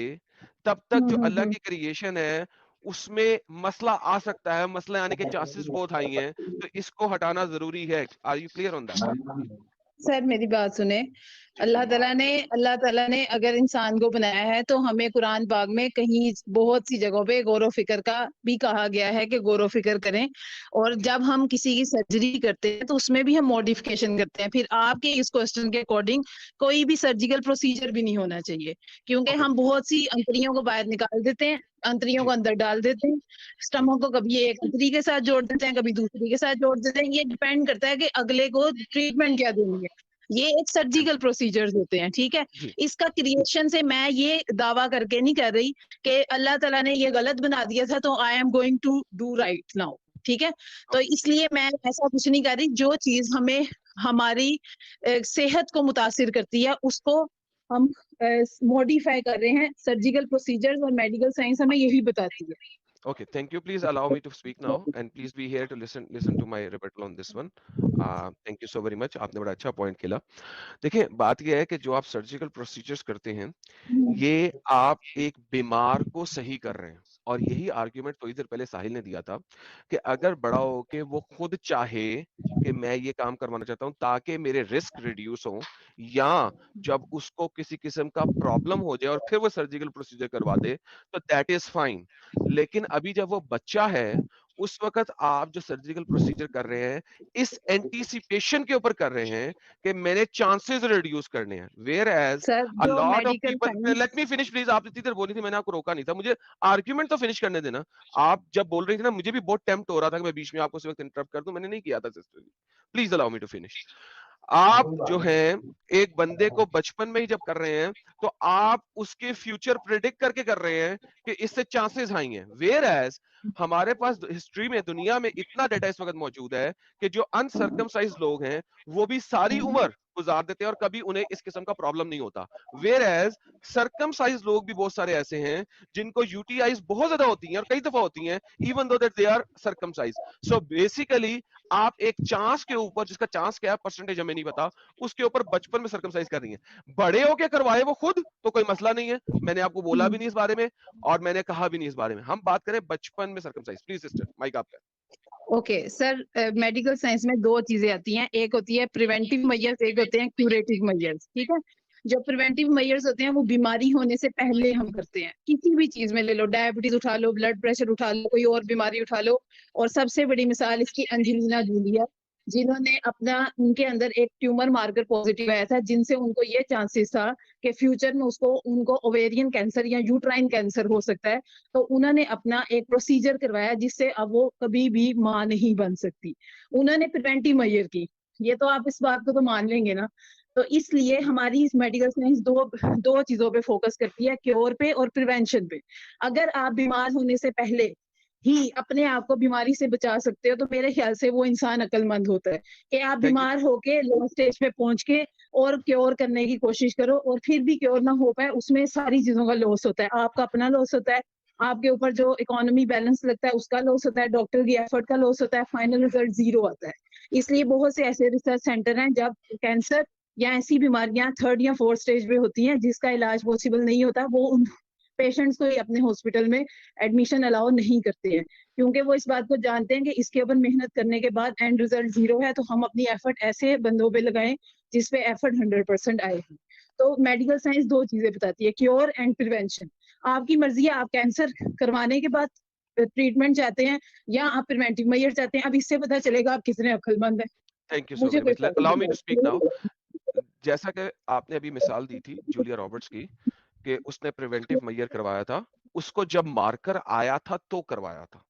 तब तक जो अल्लाह की क्रिएशन है, उसमें मसला आ सकता है, मसला आने के चांसेस बहुत हाई हैं, तो इसको हटाना ज़रूरी है। Are you clear on that?
Sir मेरी बात सुने,
जी।
अल्लाह ताला ने अगर इंसान को बनाया है तो हमें कुरान पाक में कहीं बहुत सी जगहों पे गौर फिक्र का भी कहा गया है कि गौर फिक्र करें। और
जी।
जब हम किसी की सर्जरी करते हैं तो उसमें भी हम मॉडिफिकेशन करते हैं। फिर आपके इस क्वेश्चन के अकॉर्डिंग कोई भी सर्जिकल प्रोसीजर भी नहीं होना चाहिए, क्योंकि
ओके।
हम बहुत सी अंतड़ियों को बाहर निकाल देते हैं, अंतड़ियों को
जी,
अंदर डाल देते हैं,
जी,
स्टमक को कभी एक अंतड़ी के साथ जोड़ देते हैं, कभी दूसरी के साथ जोड़ देते हैं। ये डिपेंड करता है कि अगले को ट्रीटमेंट क्या देनी है। ये एक
ओके।
सर्जिकल प्रोसीजर्स होते हैं, ठीक है।
जी,
इसका क्रिएशन से मैं ये दावा करके नहीं कर रही कि अल्लाह ताला ने ये गलत बना दिया था तो I am going to do right now, ठीक है। तो इसलिए मैं ऐसा कुछ नहीं कर रही। जो चीज हमें हमारी सेहत को मुतासिर करती है उसको हम मॉडिफाई कर रहे हैं। सर्जिकल प्रोसीजर्स और मेडिकल साइंस हमें यही बताती है।
Okay, thank you. Please allow me to speak now and please be here to listen to my rebuttal on this one. Thank you so very much, आपने बड़ा अच्छा पॉइंट खेला। देखिए, बात ये है कि जो आप सर्जिकल प्रोसीजर्स करते हैं, ये आप एक बीमार को सही कर रहे हैं। और यही आर्गुमेंट थोड़ी देर पहले साहिल ने दिया था कि अगर बड़ा हो के वो खुद चाहे कि मैं ये काम करवाना चाहता हूँ ताकि मेरे रिस्क रिड्यूस हो, या जब उसको किसी किस्म का प्रॉब्लम हो जाए और फिर वो सर्जिकल प्रोसीजर करवा दे, तो दैट इज फाइन। लेकिन अभी जब वो बच्चा है, उस वक्त आप जो सर्जिकल प्रोसीजर कर रहे हैं, इस एंटीसिपेशन के ऊपर कर रहे हैं कि मैंने चांसेस रिड्यूस करने हैं। वेयर एज
सर
अ
जो
lot of
medical
people, let me finish please, आप इतनी देर बोली थी, मैंने आपको रोका नहीं था, मुझे आर्ग्यूमेंट तो फिनिश करने देना। आप जब बोल रही थी ना, मुझे भी बहुत टेम्प्ट हो रहा था कि मैं बीच में आपको उस वक्त इंटरप्ट कर दूं, मैंने नहीं किया था सिस्टर जी। Please allow me to finish. आप जो हैं एक बंदे को बचपन में ही जब कर रहे हैं, तो आप उसके फ्यूचर प्रिडिक्ट करके कर रहे हैं कि इससे चांसेस हाई हैं। वेयर एज हमारे पास हिस्ट्री में, दुनिया में इतना डाटा इस वक्त मौजूद है कि जो अनसर्कमसाइज लोग हैं वो भी सारी उम्र गुजार देते हैं और कभी उन्हें इस किस्म का प्रॉब्लम नहीं होता। वेयर एज सर्कमसाइज लोग भी बहुत सारे ऐसे हैं जिनको यूटीआईज बहुत ज्यादा होती हैं और कई दफा होती हैं, even though that they are circumcise. So basically आप एक चांस के ऊपर, जिसका चांस क्या है परसेंटेज हमें नहीं पता, उसके ऊपर बचपन में सर्कमसाइज कर रही है। बड़े होके करवाए वो खुद तो कोई मसला नहीं है, मैंने आपको बोला भी नहीं इस बारे में और मैंने कहा भी नहीं इस बारे में। हम बात करें बचपन में सर्कमसाइज। प्लीज सिस्टर, माइक आपका।
ओके सर, मेडिकल साइंस में दो चीजें आती हैं, एक होती है प्रिवेंटिव मेजर्स, एक होते हैं क्यूरेटिव मेजर्स, ठीक है। जो प्रिवेंटिव मेजर्स होते हैं वो बीमारी होने से पहले हम करते हैं। किसी भी चीज में ले लो, डायबिटीज उठा लो, ब्लड प्रेशर उठा लो, कोई और बीमारी उठा लो। और सबसे बड़ी मिसाल इसकी एंजेलिना जूली है, जिन्होंने अपना, उनके अंदर एक ट्यूमर मार्कर पॉजिटिव आया था, जिनसे उनको ये चांसेस था कि फ्यूचर में उनको ओवेरियन कैंसर या यूट्राइन कैंसर हो सकता है। तो उन्होंने अपना एक प्रोसीजर करवाया जिससे अब वो कभी भी मां नहीं बन सकती। उन्होंने प्रिवेंटिव मेजर की। ये तो आप इस बात को तो मान लेंगे ना। तो इसलिए हमारी मेडिकल साइंस दो चीजों पे फोकस करती है, क्योर पे और प्रिवेंशन पे। अगर आप बीमार होने से पहले ही अपने आप को बीमारी से बचा सकते हो तो मेरे ख्याल से वो इंसान अक्लमंद होता है। कि आप
थैंक यू।
बीमार होके लो स्टेज पे पहुंच के और क्योर करने की कोशिश करो और फिर भी क्योर ना हो पाए, उसमें सारी चीजों का लॉस होता है। आपका अपना लॉस होता है, आपके ऊपर जो इकोनॉमी बैलेंस लगता है उसका लॉस होता है, डॉक्टर की एफर्ट का लॉस होता है, फाइनल रिजल्ट जीरो आता है। इसलिए बहुत से ऐसे रिसर्च सेंटर हैं जब कैंसर या ऐसी बीमारियां थर्ड या फोर्थ स्टेज पे होती हैं जिसका इलाज पॉसिबल नहीं होता, वो पेशेंट्स को अपने हॉस्पिटल में एडमिशन अलाउ नहीं करते हैं, क्योंकि वो इस बात को जानते हैं कि इसके ऊपर मेहनत करने के बाद एंड रिजल्ट 0 है, तो हम अपनी एफर्ट ऐसे बंदों पे लगाएं जिसपे एफर्ट 100% आए। तो मेडिकल साइंस 2 चीजें बताती है, क्योर एंड प्रिवेंशन। आपकी मर्जी है, आप कैंसर करवाने के बाद ट्रीटमेंट चाहते हैं या आप प्रिवेंटिव मेजर चाहते हैं। अब इससे पता चलेगा आप कितने अक्लमंद हैं।
Thank you so very much, allow me to speak now. जैसा कि आपने अभी मिसाल दी थी जूलिया रॉबर्ट्स की कि उसने प्रिवेंटिव मेजर करवाया था, उसको जब मार्कर आया था तो करवाया था।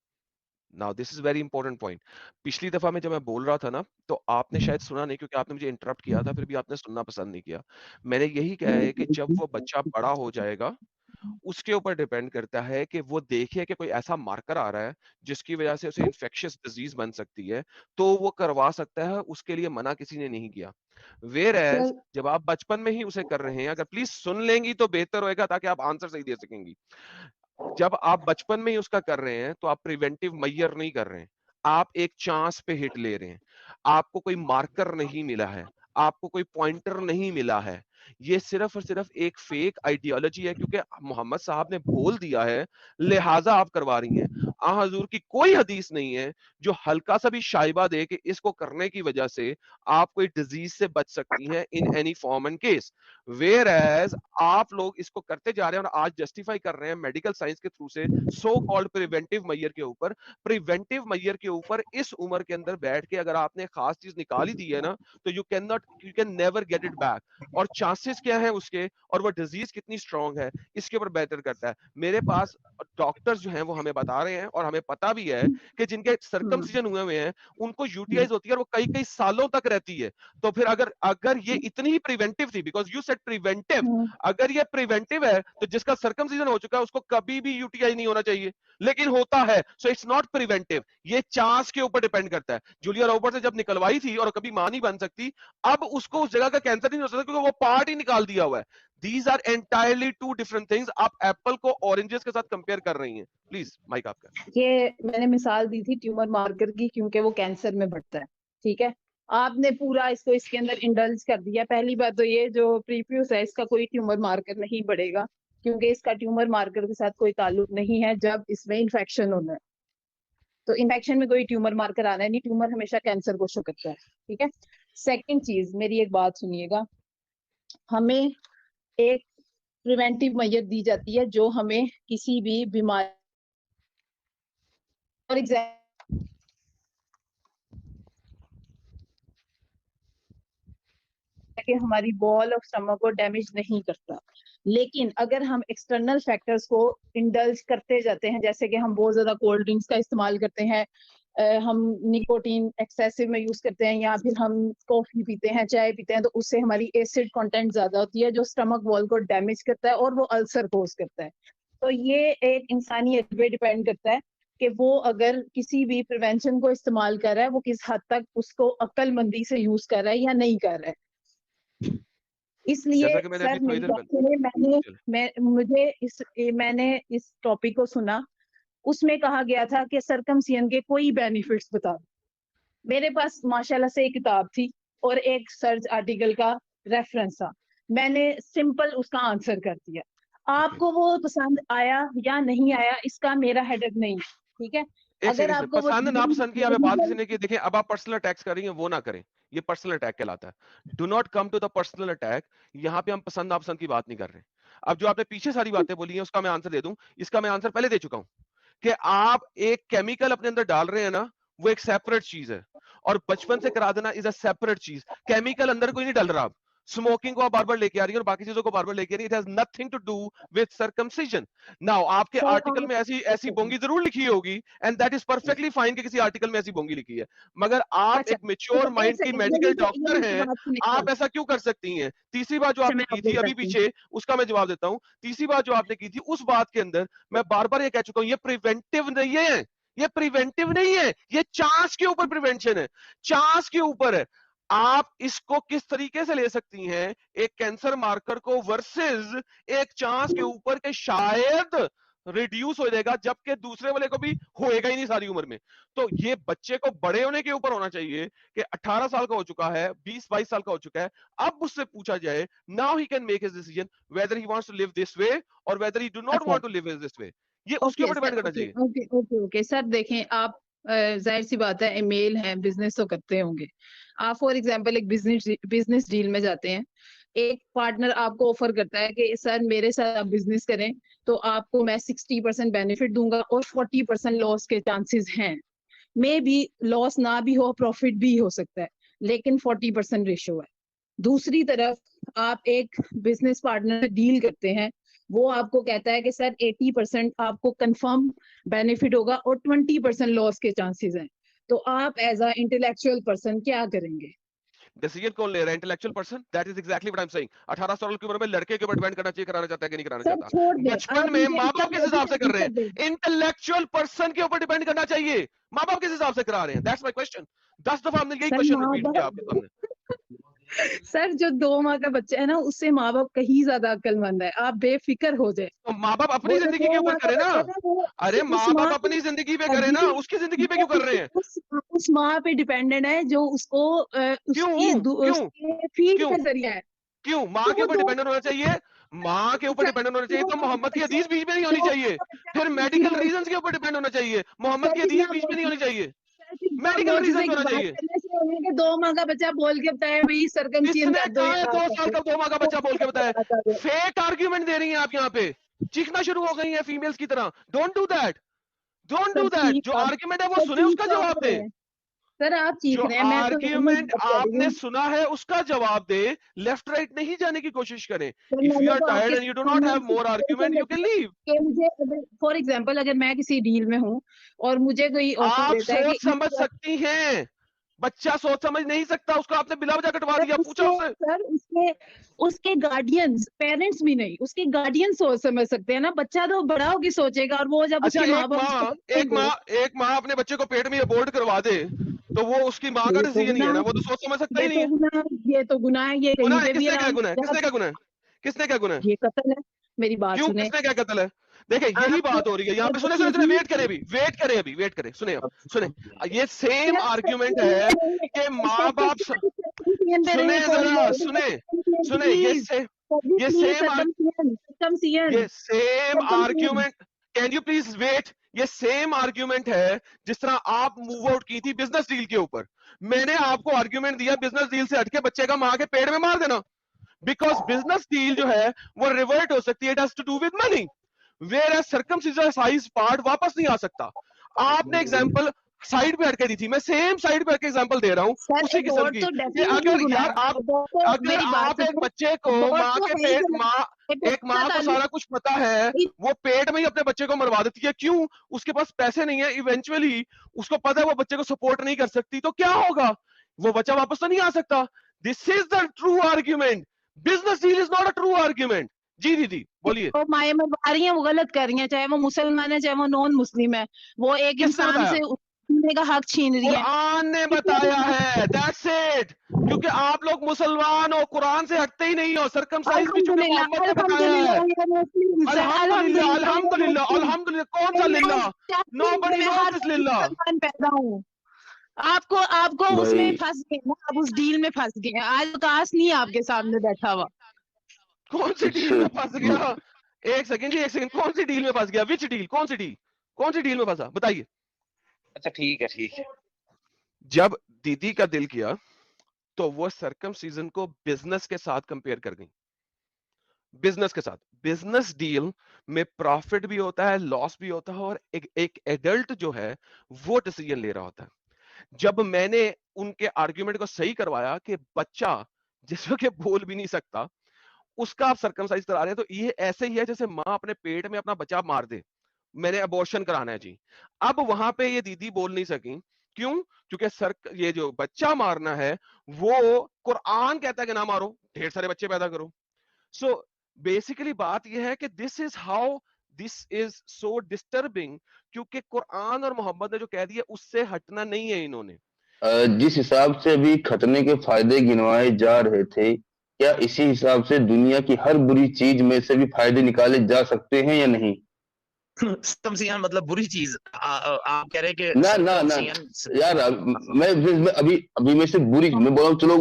Now this is very important point. पिछली दफा में जब मैं बोल रहा था ना, तो आपने शायद सुना नहीं, क्योंकि आपने मुझे इंटरप्ट किया था, फिर भी आपने सुनना पसंद नहीं किया। मैंने यही कहा है कि जब वो बच्चा बड़ा हो जाएगा, उसके ऊपर डिपेंड करता है कि वो देखे कि कोई ऐसा मार्कर आ रहा है जिसकी वजह से उसे इन्फेक्शियस डिजीज बन सकती है, तो वो करवा सकता है, उसके लिए मना किसी ने नहीं किया। वेयर एज जब आप बचपन में ही उसे कर रहे हैं, अगर प्लीज सुन लेंगी तो बेहतर होएगा ताकि आप आंसर सही दे सकेंगी। जब आप बचपन में ही उसका कर रहे हैं तो आप प्रिवेंटिव मेजर नहीं कर रहे हैं, आप एक चांस पे हिट ले रहे हैं। आपको कोई मार्कर नहीं मिला है, आपको कोई पॉइंटर नहीं मिला है, ये सिर्फ और सिर्फ एक फेक आइडियोलॉजी है, क्योंकि मोहम्मद साहब ने बोल दिया है लिहाजा आप करवा रही हैं। आ हजूर की कोई हदीस नहीं है जो हल्का सा भी शाइबा दे कि इसको करने की वजह से आप कोई डिजीज से बच सकती हैं in any form and case. Whereas आप लोग इसको करते जा रहे हैं और आज जस्टिफाई कर रहे हैं मेडिकल साइंस के थ्रू से सो कॉल्ड प्रिवेंटिव मेजर के ऊपर। प्रिवेंटिव मेजर के ऊपर इस उम्र के अंदर बैठ के अगर आपने खास चीज निकाली दी है ना, तो you can never get it back. और चांसेस क्या है उसके, और वो डिजीज कितनी स्ट्रांग है, इसके ऊपर बेहतर करता है। मेरे पास डॉक्टर्स जो हैं वो हमें बता रहे हैं, और हमें पता भी है कि जिनके सर्कमसिजन हुए हैं उनको यूटीआईज होती है और वो कई कई सालों तक रहती है। तो फिर अगर ये इतनी ही प्रिवेंटिव थी, बिकॉज यू सेड प्रिवेंटिव, अगर ये प्रिवेंटिव है तो जिसका सर्कमसिजन हो चुका है उसको कभी भी यूटीआई नहीं होना चाहिए, लेकिन होता है। सो इट्स नॉट प्रिवेंटिव, ये चांस के ऊपर डिपेंड करता है। जूलिया रॉबर्ट्स ने जब निकलवाई थी और कभी मां नहीं बन सकती, अब उसको उस जगह का कैंसर नहीं हो सकता क्योंकि वो पार्ट ही निकाल दिया हुआ है। These are entirely two different things. आप एप्पल को ऑरेंजेस के साथ कंपेयर कर रही हैं। प्लीज माइक आपका।
ये मैंने मिसाल दी थी ट्यूमर मार्कर की, क्योंकि वो कैंसर में बढ़ता है, ठीक है। आपने पूरा इसको इसके अंदर इंडल्ज कर दिया। पहली बात तो ये जो प्रीफ्यूज है इसका कोई ट्यूमर मार्कर नहीं बढ़ेगा, क्योंकि इसका ट्यूमर मार्कर के साथ कोई ताल्लुक नहीं है जब इसमें इन्फेक्शन होना है। तो इन्फेक्शन में कोई ट्यूमर मार्कर आना है नहीं, ट्यूमर हमेशा कैंसर को शो करता है, ठीक है। सेकंड चीज, मेरी एक बात सुनिएगा, हमें एक प्रिवेंटिव मेजर दी जाती है जो हमें किसी भी बीमारी, फॉर एग्जाम्पल कि हमारी बॉल ऑफ स्टमक को डैमेज नहीं करता। लेकिन अगर हम एक्सटर्नल फैक्टर्स को इंडल्ज करते जाते हैं, जैसे कि हम बहुत ज्यादा कोल्ड ड्रिंक्स का इस्तेमाल करते हैं, हम निकोटीन एक्सेसिव में यूज करते हैं, या फिर हम कॉफी पीते हैं, चाय पीते हैं, तो उससे हमारी एसिड कंटेंट ज्यादा होती है जो स्टमक वॉल को डैमेज करता है और वो अल्सर कोज करता है। तो ये एक इंसानियत पे डिपेंड करता है कि वो अगर किसी भी प्रिवेंशन को इस्तेमाल कर रहा है, वो किस हद तक उसको अक्लमंदी से यूज कर रहा है या नहीं कर रहा है। इसलिए सर मैंने इस टॉपिक को सुना, उसमें कहा गया था कि सर्कमसिजन के कोई बेनिफिट्स बता दो। मेरे पास माशाल्लाह से एक किताब थी और एक सर्च आर्टिकल का रेफरेंस था, मैंने सिंपल उसका आंसर कर दिया। आपको वो पसंद आया या नहीं आया इसका मेरा हेडेक नहीं, ठीक है।
अगर आपको पसंद ना पसंद की हमें बात किसी ने की, देखिए अब आप पर्सनल अटैक्स कर रही हैं, वो ना करें, ये पर्सनल अटैक कहलाता है। Do not come to the personal attack. यहाँ पे हम पसंद नापसंद की बात नहीं कर रहे। अब जो आपने पीछे सारी बातें बोली हैं उसका मैं आंसर दे दूं। इसका मैं आंसर पहले दे चुका हूं कि आप एक केमिकल अपने अंदर डाल रहे हैं ना, वो एक सेपरेट चीज है, और बचपन से करा देना इज अ सेपरेट चीज। केमिकल अंदर कोई नहीं डाल रहा। आप स्मोकिंग को आप बार बार लेके आ रही है और बाकी चीजों को बार बार लेके आ रही है। It has nothing to do with circumcision. Now आपके आर्टिकल में ऐसी बोंगी जरूर लिखी होगी, and that is perfectly fine कि किसी आर्टिकल में ऐसी बोंगी लिखी है, मगर आप एक मैच्योर माइंड की मेडिकल डॉक्टर हैं, आप ऐसा क्यों कर सकती हैं? तीसरी बात जो आपने की थी अभी पीछे, उसका मैं जवाब देता हूं। तीसरी बात जो आपने की थी उस बात के अंदर मैं बार बार ये कह चुका हूं, ये प्रिवेंटिव नहीं है, ये प्रिवेंटिव नहीं है, ये चांस के ऊपर प्रिवेंशन है, चांस के ऊपर है। आप इसको किस तरीके से ले सकती हैं एक कैंसर मार्कर को वर्सेस एक चांस के ऊपर के शायद रिड्यूस हो जाएगा, जबकि दूसरे वाले को भी होएगा ही नहीं सारी उम्र में। तो ये बच्चे को बड़े होने के ऊपर होना चाहिए कि 18 साल का हो चुका है, 20-22 साल का हो चुका है, अब उससे पूछा जाए, now he can make his decision whether he wants to live this way और whether he do not want to live this way. ये उसके ऊपर डिपेंड करना चाहिए।
ओके ओके ओके सर, देखें आप जाहिर सी बात है मेल है, बिजनेस तो करते होंगे आप। फॉर एग्जांपल एक बिजनेस डील में जाते हैं, एक पार्टनर आपको ऑफर करता है कि सर मेरे साथ आप बिजनेस करें तो आपको मैं 60% बेनिफिट दूंगा और 40% लॉस के चांसेस हैं। मे बी लॉस ना भी हो, प्रॉफिट भी हो सकता है, लेकिन 40% रेशो है। दूसरी तरफ आप एक बिजनेस पार्टनर से डील करते हैं, वो आपको कहता है कि सर 80% आपको कंफर्म बेनिफिट होगा और 20% लॉस के चांसेस हैं। तो आप एज अ इंटेलेक्चुअल पर्सन क्या करेंगे?
डिसीजन कौन ले रहा है? Intellectual person. That is exactly what I am saying. 18 साल की उम्र में लड़के के ऊपर डिपेंड करना चाहिए, कराना चाहता है कि नहीं कराना
सर
चाहता।
छोड़ दे,
बचपन में माँ बाप किस हिसाब से कर रहे हैं?
हैं?
इंटेलेक्चुअल पर्सन के ऊपर डिपेंड करना चाहिए, माँ बाप किस हिसाब से करा रहे हैं। That's my question. 10 दफा हमने यही
सर
क्वेश्चन
माँ
रिपीट किया आपके सामने।
सर जो 2 माह का बच्चा है ना, उससे माँ बाप कहीं ज्यादा अक्लमंद है, आप बेफिक्र हो जाए।
तो माँ बाप अपनी
वो जो
जिंदगी
2
के ऊपर
माह का
करे ना।
बच्चा है वो
अरे
उस
माँ बाप
माँ
अपनी जिंदगी पे
पे
करे ना,
जी,
उसकी जिंदगी पे क्यों कर रहे हैं?
उस माँ पे डिपेंडेंट है जो उसको
क्यों क्यों
उसके फीड
क्यों
का जरिया है।
क्यों माँ
तो
के
वो
ऊपर
2
डिपेंडेंट होना चाहिए? माँ के ऊपर डिपेंडेंट होना चाहिए तो मोहम्मद की हदीस बीच में नहीं होनी
2 माह
चाहिए।
का बच्चा
फिर मेडिकल रीजंस के ऊपर डिपेंड होना चाहिए, मोहम्मद की हदीस बीच में नहीं होनी चाहिए। मेडिकल रीजन होना चाहिए।
2 माह का बच्चा बोल के बताया भाई सर्कमसिजन
किसने
कर दो
कहा है 2 साल का 2 माह का बच्चा बोल के बताया?
या
फेक आर्ग्यूमेंट दे रही हैं आप यहाँ पे, चीखना शुरू हो गई हैं फीमेल्स की तरह। Don't do that, don't do that. जो आर्ग्यूमेंट है वो सुने, उसका जवाब दे।
सर आप चीख
जो
रहे हैं, मैं तो
आर्ग्यूमेंट आपने सुना है उसका जवाब दे, लेफ्ट राइट नहीं जाने की कोशिश करें। If you are tired and you do not have more argument, you can leave.
मुझे फॉर एग्जांपल अगर मैं किसी डील में हूँ और मुझे कोई ऑफर
आप
देता है
सोच
कि
समझ सकती हैं, बच्चा सोच समझ नहीं सकता, उसको आपने बिला वजह कटवा दिया। पूछा उससे।
सर उसके गार्डियंस, पेरेंट्स भी नहीं, उसके गार्डियन सोच समझ सकते हैं ना। बच्चा तो बड़ा होके सोचेगा और वो जब
अच्छा,
उसके माँ बाप
एक माँ अपने बच्चे को पेट में अबॉर्ट करवा दे तो वो उसकी माँ का डिसीजन ही है ना, वो तो सोच समझ सकता ही नहीं है।
ये तो गुनाह है, ये कहीं
गुनाह है?
पे भी
किसने क्या
आराम
गुनाह है? किसने क्या गुनाह है? किसने क्या गुनाह है?
ये कत्ल है। मेरी बात
क्यों?
सुने,
किसने क्या कत्ल है? देखिए यही बात हो रही है यहाँ पे। सुने सुने सुने, वेट करें अभी, वेट करें, सुने अब सुने। ये सेम आर्ग्यूमेंट है कि माँ बाप सुने जरा, सुने ये same argument. Can you please wait? ये सेम आर्ग्यूमेंट है जिस तरह आप मूव आउट की थी बिजनेस डील के ऊपर। मैंने आपको आर्ग्यूमेंट दिया बिजनेस डील से हटके बच्चे का माँ के पेट में मार देना, बिकॉज बिजनेस डील जो है वो रिवर्ट हो सकती है, it has to do with money, whereas circumcise part वापस नहीं आ सकता। आपने एग्जांपल साइड पे हटके दी थी, मैं सेम साइड पे हटके एग्जांपल दे रहा हूं उसी किस्म की। कि अगर यार अगर आप एक बच्चे को माँ के पेट, एक माँ को सारा कुछ पता है, वो पेट में ही अपने बच्चे को मरवा देती है, क्यों? उसके पास पैसे नहीं है, इवेंचुअली उसको पता है वो बच्चे को सपोर्ट नहीं कर सकती, तो क्या होगा? वो बच्चा वापस तो नहीं आ सकता। This is the true argument. Business deal is not a true argument. जी दीदी बोलिए।
वो माए मरवा रही हैं, वो गलत कर रही हैं, चाहे वो मुसलमान है चाहे वो नॉन मुस्लिम है, वो एक इंसान से जीने का हक छीन रही है।
कुरान ने बताया है, दैट्स इट। क्योंकि आप लोग मुसलमान हो, कुरान से हटते ही नहीं हो। सर्कमसाइज भी चूंकि मोहम्मद ने बताया है। अल्हम्दुलिल्लाह अल्हम्दुलिल्लाह अल्हम्दुलिल्लाह। कौन सा लिल्लाह? नोबडी नोस दिस लिल्लाह।
पैदा हूँ, आपको उसमें फंस गए ना, आप उस डील में फंस गए। आज काश नहीं आपके सामने बैठा हुआ।
कौन सी डील में फंस गया? एक सेकंड जी, एक सेकंड। कौन सी डील में फंस गया? Which deal? कौन सी डील में फंसा? बताइए।
अच्छा ठीक है।
जब दीदी का दिल किया तो वो सर्कमसीजन को बिजनेस के साथ कंपेयर कर गई। बिजनेस के साथ, बिजनेस डील में प्रॉफिट भी होता है, लॉस भी होता है, और एक एडल्ट जो है वो डिसीजन ले रहा होता है। जब मैंने उनके आर्ग्यूमेंट को सही करवाया कि बच्चा जिसको के बोल भी नहीं सकता उसका आप सर्कमसाइज करा रहे हैं, तो ये ऐसे ही है जैसे माँ अपने पेट में अपना बच्चा मार दे। मैंने अबॉर्शन कराना है जी। अब वहां पे ये दीदी बोल नहीं सकी, क्यों? क्योंकि ये जो बच्चा मारना है वो कुरान कहता है कि ना मारो, ढेर सारे बच्चे पैदा करो। सो बेसिकली बात यह है कि दिस इज सो डिस्टर्बिंग, क्योंकि कुरान और मोहम्मद ने जो कह दिया उससे हटना नहीं है इन्होंने।
जिस हिसाब से अभी खतने के फायदे गिनवाए जा रहे थे, क्या इसी हिसाब से दुनिया की हर बुरी चीज में से भी फायदे निकाले जा सकते हैं या नहीं?
circumcision मतलब बुरी चीज। आप कह रहे हैं कि
ना ना ना
circumcision
यार, मैं अभी अभी मैं से बुरी मैं बोल रहा हूँ, चलो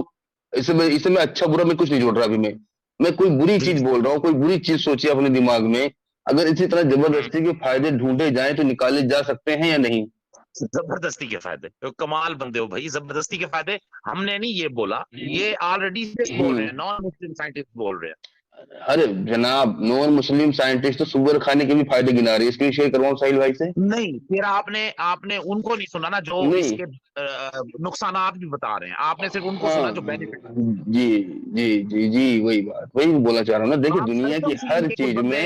इससे मैं अच्छा बुरा मैं कुछ नहीं जोड़ रहा। अभी मैं कोई बुरी चीज बोल रहा हूँ, कोई बुरी चीज सोचिए अपने दिमाग में। अगर इसी तरह जबरदस्ती के फायदे ढूंढे जाएं तो निकाले जा सकते हैं या नहीं?
जबरदस्ती के फायदे, तो कमाल बंदे हो भाई। जबरदस्ती के फायदे हमने नहीं ये बोला, ये ऑलरेडी बोल रहे हैं, नॉन मुस्लिम साइंटिस्ट बोल रहे हैं।
अरे जनाब, नॉन मुस्लिम साइंटिस्ट तो सुअर खाने के भी फायदे गिना रहे हैं। स्क्रीन शेयर करवाऊं साहिल भाई से?
नहीं, फिर आपने उनको नहीं सुना ना जो
नहीं।
इसके नुकसानात भी बता रहे हैं। आपने सिर्फ उनको सुना जो बेनिफिट।
जी जी जी जी, वही बात, वही बोलना चाह रहा हूँ ना। देखिए दुनिया की हर चीज में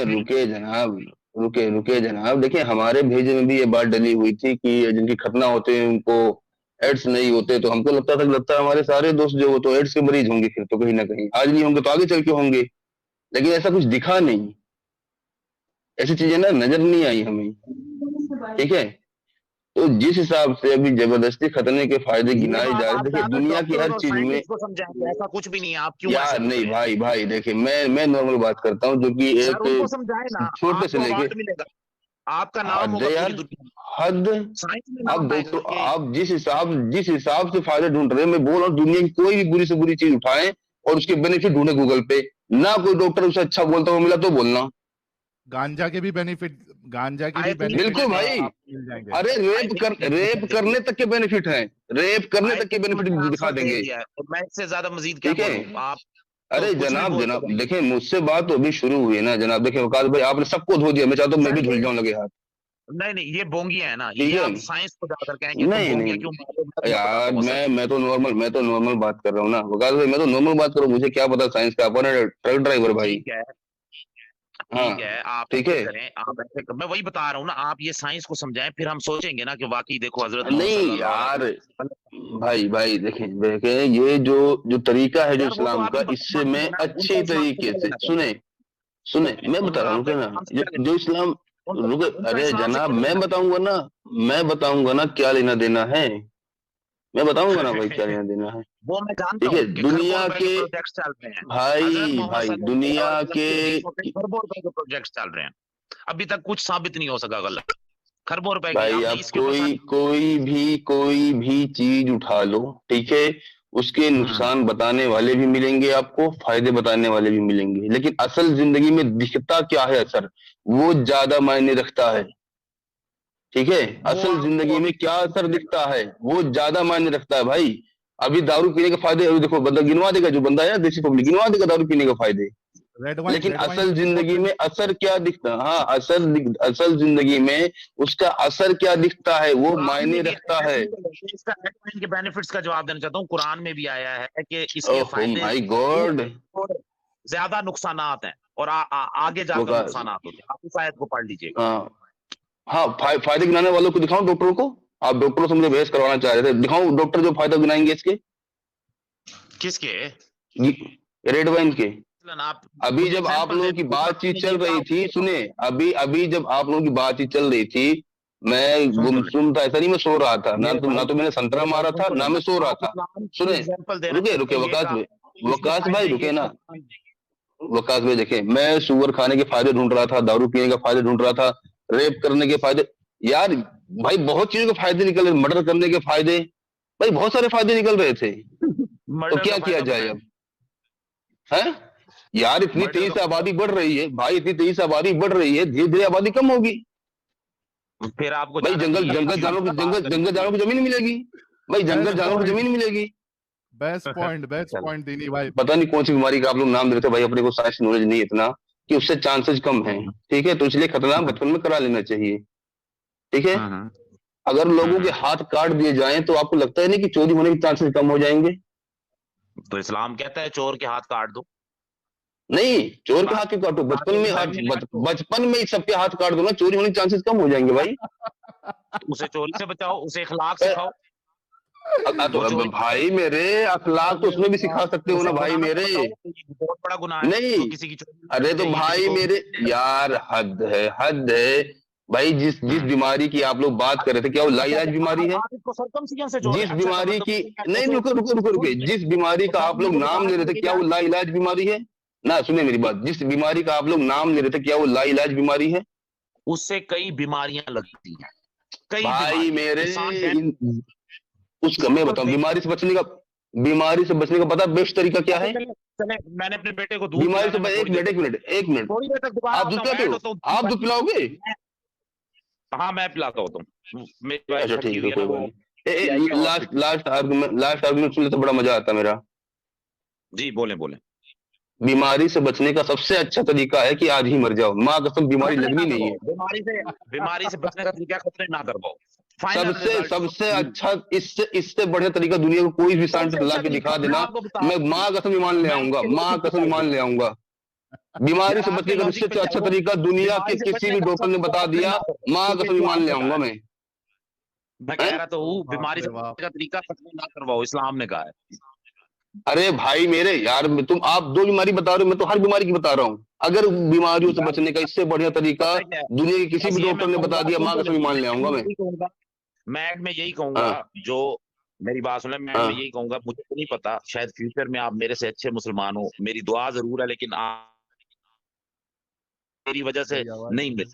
रुके जनाब, रुके जनाब। देखिए हमारे भेजे में भी ये बात डली हुई थी कि जिनकी खतना होते हैं उनको एड्स नहीं होते, तो हमको लगता है हमारे सारे दोस्त जो हो तो एड्स के मरीज होंगे। फिर तो कहीं ना कहीं आज नहीं होंगे तो आगे चल के होंगे, लेकिन ऐसा कुछ दिखा नहीं, ऐसी चीजें ना नजर नहीं आई हमें। ठीक है, तो जिस हिसाब से अभी जबरदस्ती खतने के फायदे गिनाए जा रहे, देखिए दुनिया की हर चीज में
ऐसा कुछ भी नहीं है। आप क्यों
यार नहीं भाई देखिए, मैं नॉर्मल बात करता हूँ, जो कि एक छोटे से लेके
आपका नाम होगा
यार हद। आप जिस हिसाब से फायदे ढूंढ रहे हैं, मैं बोल रहा हूँ दुनिया की कोई भी बुरी से बुरी चीज उठाएं और उसके बेनिफिट ढूंढे गूगल पे, ना कोई डॉक्टर उसे अच्छा बोलता हुआ मिला तो बोलना।
गांजा के भी बेनिफिट
बिल्कुल भाई। अरे रेप करने तक के बेनिफिट हैं, रेप करने तक के बेनिफिट दिखा देंगे।
मैं इससे ज्यादा मजीद क्या बोलूं आप।
अरे जनाब देखिए, मुझसे बात तो अभी शुरू हुई है ना जनाब। देखिए वकास भाई, आपने सबको धो दिया, मैं चाहता हूँ मैं भी धुल जाऊं लगे हाथ।
नहीं ये बोंगियां है ना, ये आप साइंस को जाकर कहेंगे।
नहीं यार, मैं तो नॉर्मल बात कर रहा हूँ ना वकास भाई, मैं तो नॉर्मल बात कर रहा हूँ। मुझे क्या पता साइंस का, अपन ट्रक ड्राइवर भाई।
ठीक है, आप ऐसे करें, आप ऐसे मैं वही बता रहा हूँ ना, आप ये साइंस को समझाएं, फिर हम सोचेंगे ना कि वाकई देखो हजरत
नहीं यार भाई देखें ये जो तरीका है जो इस्लाम का, इससे मैं अच्छे तरीके से सुने मैं बता रहा हूँ ना जो इस्लाम। रुके, अरे जनाब मैं बताऊंगा ना क्या लेना देना है, मैं बताऊंगा ना भाई क्या लेना देना है।
वो मैं जानता हूं।
ठीक है, दुनिया के भाई दुनिया के
खरबों रुपए के प्रोजेक्ट्स चल रहे हैं, अभी तक कुछ साबित नहीं हो सका गलत। खरबों रुपए
भाई आप कोई भी चीज उठा लो, ठीक है, उसके नुकसान बताने वाले भी मिलेंगे आपको, फायदे बताने वाले भी मिलेंगे, लेकिन असल जिंदगी में दिखता क्या है असर, वो ज्यादा मायने रखता है। ठीक है, असल जिंदगी में क्या असर दिखता है वो ज्यादा मायने रखता है भाई। अभी दारू पीने के फायदे अभी देखो, बंदा गिनवा देगा, जो बंदा है देसी पब्लिक गिनवा देगा दारू पीने के फायदे, लेकिन असल जिंदगी में असर क्या दिखता है? हाँ, असल जिंदगी में उसका असर क्या दिखता है वो मायने रखता है।
इसका के बेनिफिट्स का जवाब देना चाहता हूँ। कुरान में भी आया है कि इसके फायदे
माय गॉड
ज्यादा नुकसानात हैं और आगे जाकर नुकसानात होते हैं। आप इस आयत को पढ़ लीजिएगा।
हाँ, फायदे गिनाने वालों को दिखाऊं, डॉक्टरों को। आप डॉक्टरों से मुझे बहस करवाना चाह रहे थे, दिखाऊं डॉक्टर जो फायदा गिनाएंगे इसके?
किसके?
रेड वाइन के। अभी जब आप लोगों की बातचीत चल रही थी, सुने, अभी जब आप लोगों की बातचीत चल रही थी, मैं गुमसुम था, ऐसा नहीं मैं सो रहा था ना तो मैंने संतरा मारा था ना मैं सो रहा था। सुने, रुके वकास भाई रुके ना। वकास भाई देखे, मैं सुअर खाने के फायदे ढूंढ रहा था, दारू पीने का फायदे ढूंढ रहा था, रेप करने के फायदे, यार भाई बहुत चीजों के फायदे निकल रहे, मर्डर करने के फायदे, भाई बहुत सारे फायदे निकल रहे थे। तो क्या किया जाए अब? है यार, इतनी तेजी से आबादी बढ़ रही है भाई, इतनी तेजी से आबादी बढ़ रही है, धीरे धीरे आबादी कम होगी।
फिर आपको
भाई जंगल जानवरों को जमीन मिलेगी, भाई जंगल जानवरों को जमीन मिलेगी।
बेस्ट पॉइंट दीनी भाई।
पता नहीं कौन सी बीमारी का आप लोग नाम दे रहे थे भाई, अपने को साइंस नॉलेज नहीं इतना कि उससे चांसेस कम है। ठीक है, तो इसलिए खतरा बचपन में करा लेना चाहिए। ठीक है, अगर लोगों के हाथ काट दिए जाएं तो आपको लगता है नहीं कि चोरी होने के चांसेस कम हो जाएंगे?
तो इस्लाम कहता है चोर के हाथ काट दो।
नहीं, चोर के हाथ क्यों काटो? बचपन में सबके हाथ काट दो ना, चोरी होने के चांसेस कम हो जाएंगे भाई।
उसे चोरी से बचाओ, उसे इखलाक सिखाओ।
तो भाई मेरे अखलाक तो उसमें भी सिखा सकते हो ना भाई मेरे।
बहुत बड़ा गुनाह है
नहीं,
किसी की चोरी।
अरे तो भाई मेरे यार हद है भाई। जिस बीमारी की आप लोग बात कर रहे थे, क्या वो लाइलाज बीमारी है? जिस बीमारी की नहीं, रुको, जिस बीमारी का आप लोग नाम ले रहे थे, क्या वो लाइलाज बीमारी है? ना सुने मेरी बात, जिस बीमारी का आप लोग नाम ले रहे थे, क्या वो लाइलाज बीमारी है?
उससे कई बीमारियां लगती हैं, कई
भाई मेरे
इंसान
उसका मैं बताऊं, बीमारी से बचने का पता बेस्ट तरीका क्या है?
चले, मैंने अपने बेटे को दूध
बीमारी से
पिलाना,
एक मिनट
थोड़ी देर तक दोबारा
आप दूध पिलाते हो? आप दूध पिलाओगे?
हाँ मैं पिलाता हूँ, मेरी वाइफ
अच्छा
थकी
ठीक
हुई
है,
है ना,
कोई
वो
बात नहीं। लास्ट आर्गुमेंट सुनने तो बड़ा मजा आता है मेरा।
जी बोले बोले।
बीमारी से बचने का सबसे अच्छा तरीका है कि आज ही मर जाओ, माँ कसम बीमारी लगनी नहीं है।
बीमारी से बचने का तरीका खतरे ना करवाओ।
सबसे अच्छा, इससे बढ़िया तरीका दुनिया को कोई भी साइंटिस्ट ला के दिखा देना, मैं माँ कसम ईमान ले आऊंगा, माँ कसम ईमान ले आऊंगा। बीमारी से बचने का इससे अच्छा तरीका दुनिया के किसी भी डॉक्टर ने बता दिया, माँ कसम ईमान ले आऊंगा मैं
कह रहा तो हूँ, बीमारी से बचने का तरीका खतरे ना करवाओ, इस्लाम ने कहा है।
अरे भाई मेरे यार, आप 2 बीमारी बता रहे हो, मैं तो हर बीमारी की बता रहा हूँ। अगर बीमारियों से बचने का इससे बढ़िया तरीका दुनिया के किसी भी डॉक्टर ने बता दिया, माँ कसम ईमान ले आऊंगा
मैं यही कहूंगा, जो मेरी बात सुने, मैं यही कहूंगा, मुझे तो नहीं पता, शायद फ्यूचर में आप मेरे से अच्छे मुसलमान हो, मेरी दुआ जरूर है, लेकिन आप मेरी वजह से नहीं मिल,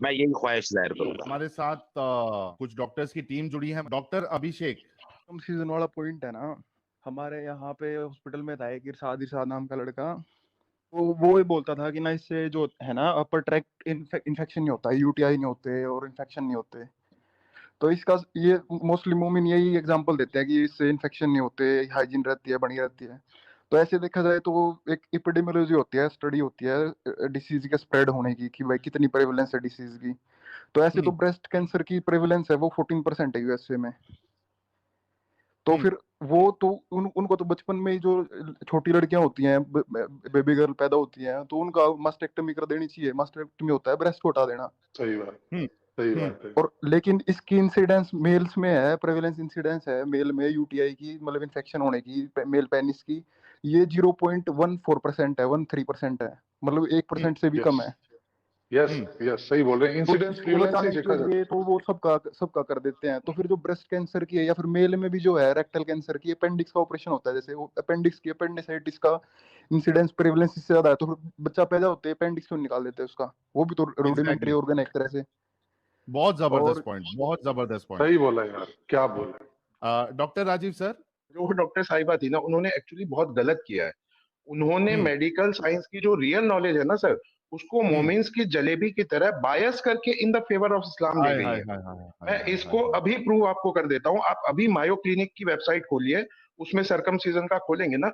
मैं यही ख्वाहिश जाहिर करूंगा।
हमारे साथ कुछ डॉक्टर्स की टीम जुड़ी है। डॉक्टर अभिषेक,
सीजन वाला पॉइंट है ना, हमारे यहाँ पे हॉस्पिटल में था एक इरशाद नाम का लड़का, तो वो ये बोलता था कि ना इससे जो है ना अपर ट्रैक्ट इन्फेक्शन नहीं होता, यूटीआई नहीं होते और इन्फेक्शन नहीं होते। तो इसका ये मोस्टली मोमिन यही एग्जांपल देते हैं कि इससे इन्फेक्शन नहीं होते, हाइजीन रहती है, बनी रहती है। तो ऐसे देखा जाए तो एक एपिडेमियोलॉजी होती है, स्टडी होती है डिसीज के स्प्रेड होने की, कि भाई कितनी प्रेवलेंस है डिसीज की। तो ऐसे तो ब्रेस्ट कैंसर की प्रेवलेंस है वो 14% है यूएसए में। तो फिर वो तो उनको तो बचपन में ही जो छोटी लड़कियां होती हैं, बेबी गर्ल पैदा होती हैं, तो उनका मस्टेक्टमी कर देनी चाहिए। मस्टेक्टमी होता है ब्रेस्ट को हटा देना।
सही बात है।
और लेकिन इसकी इंसिडेंस मेल्स में है, प्रेवलेंस इंसिडेंस है मेल में यूटीआई की, मतलब इन्फेक्शन होने की मेल पेनिस की, ये 0.14% है, 13% है, मतलब 1% से भी कम है।
यस सही बोल रहे हैं। इंसिडेंस प्रेवलेंस ही देखा जाए
तो वो सबका कर देते हैं। तो फिर जो ब्रेस्ट कैंसर की है, या फिर मेल में भी जो है रेक्टल कैंसर की, अपेंडिक्स का ऑपरेशन होता है, जैसे वो अपेंडिक्स की अपेंडिसाइटिस का इंसिडेंस प्रेवलेंस इससे ज्यादा है, तो फिर बच्चा पैदा होते हैं अपेंडिक्स क्यों निकाल देते हैं उसका? वो भी तो रूडिमेंट्री ऑर्गन है एक तरह से।
बहुत जबरदस्त पॉइंट, बहुत जबरदस्त पॉइंट,
सही बोला यार, क्या बोला।
डॉक्टर राजीव सर,
जो डॉक्टर साहिबा थी ना, उन्होंने एक्चुअली बहुत गलत किया है। उन्होंने मेडिकल साइंस की जो रियल नॉलेज है ना सर, उसको मोमिन्स की जलेबी की तरह बायस करके in the favour of Islam ले गई है। मैं इसको अभी प्रूव आपको कर देता हूँ। आप अभी मायो क्लिनिक की वेबसाइट खोलिए, उसमें सर्कमसीजन का खोलेंगे ना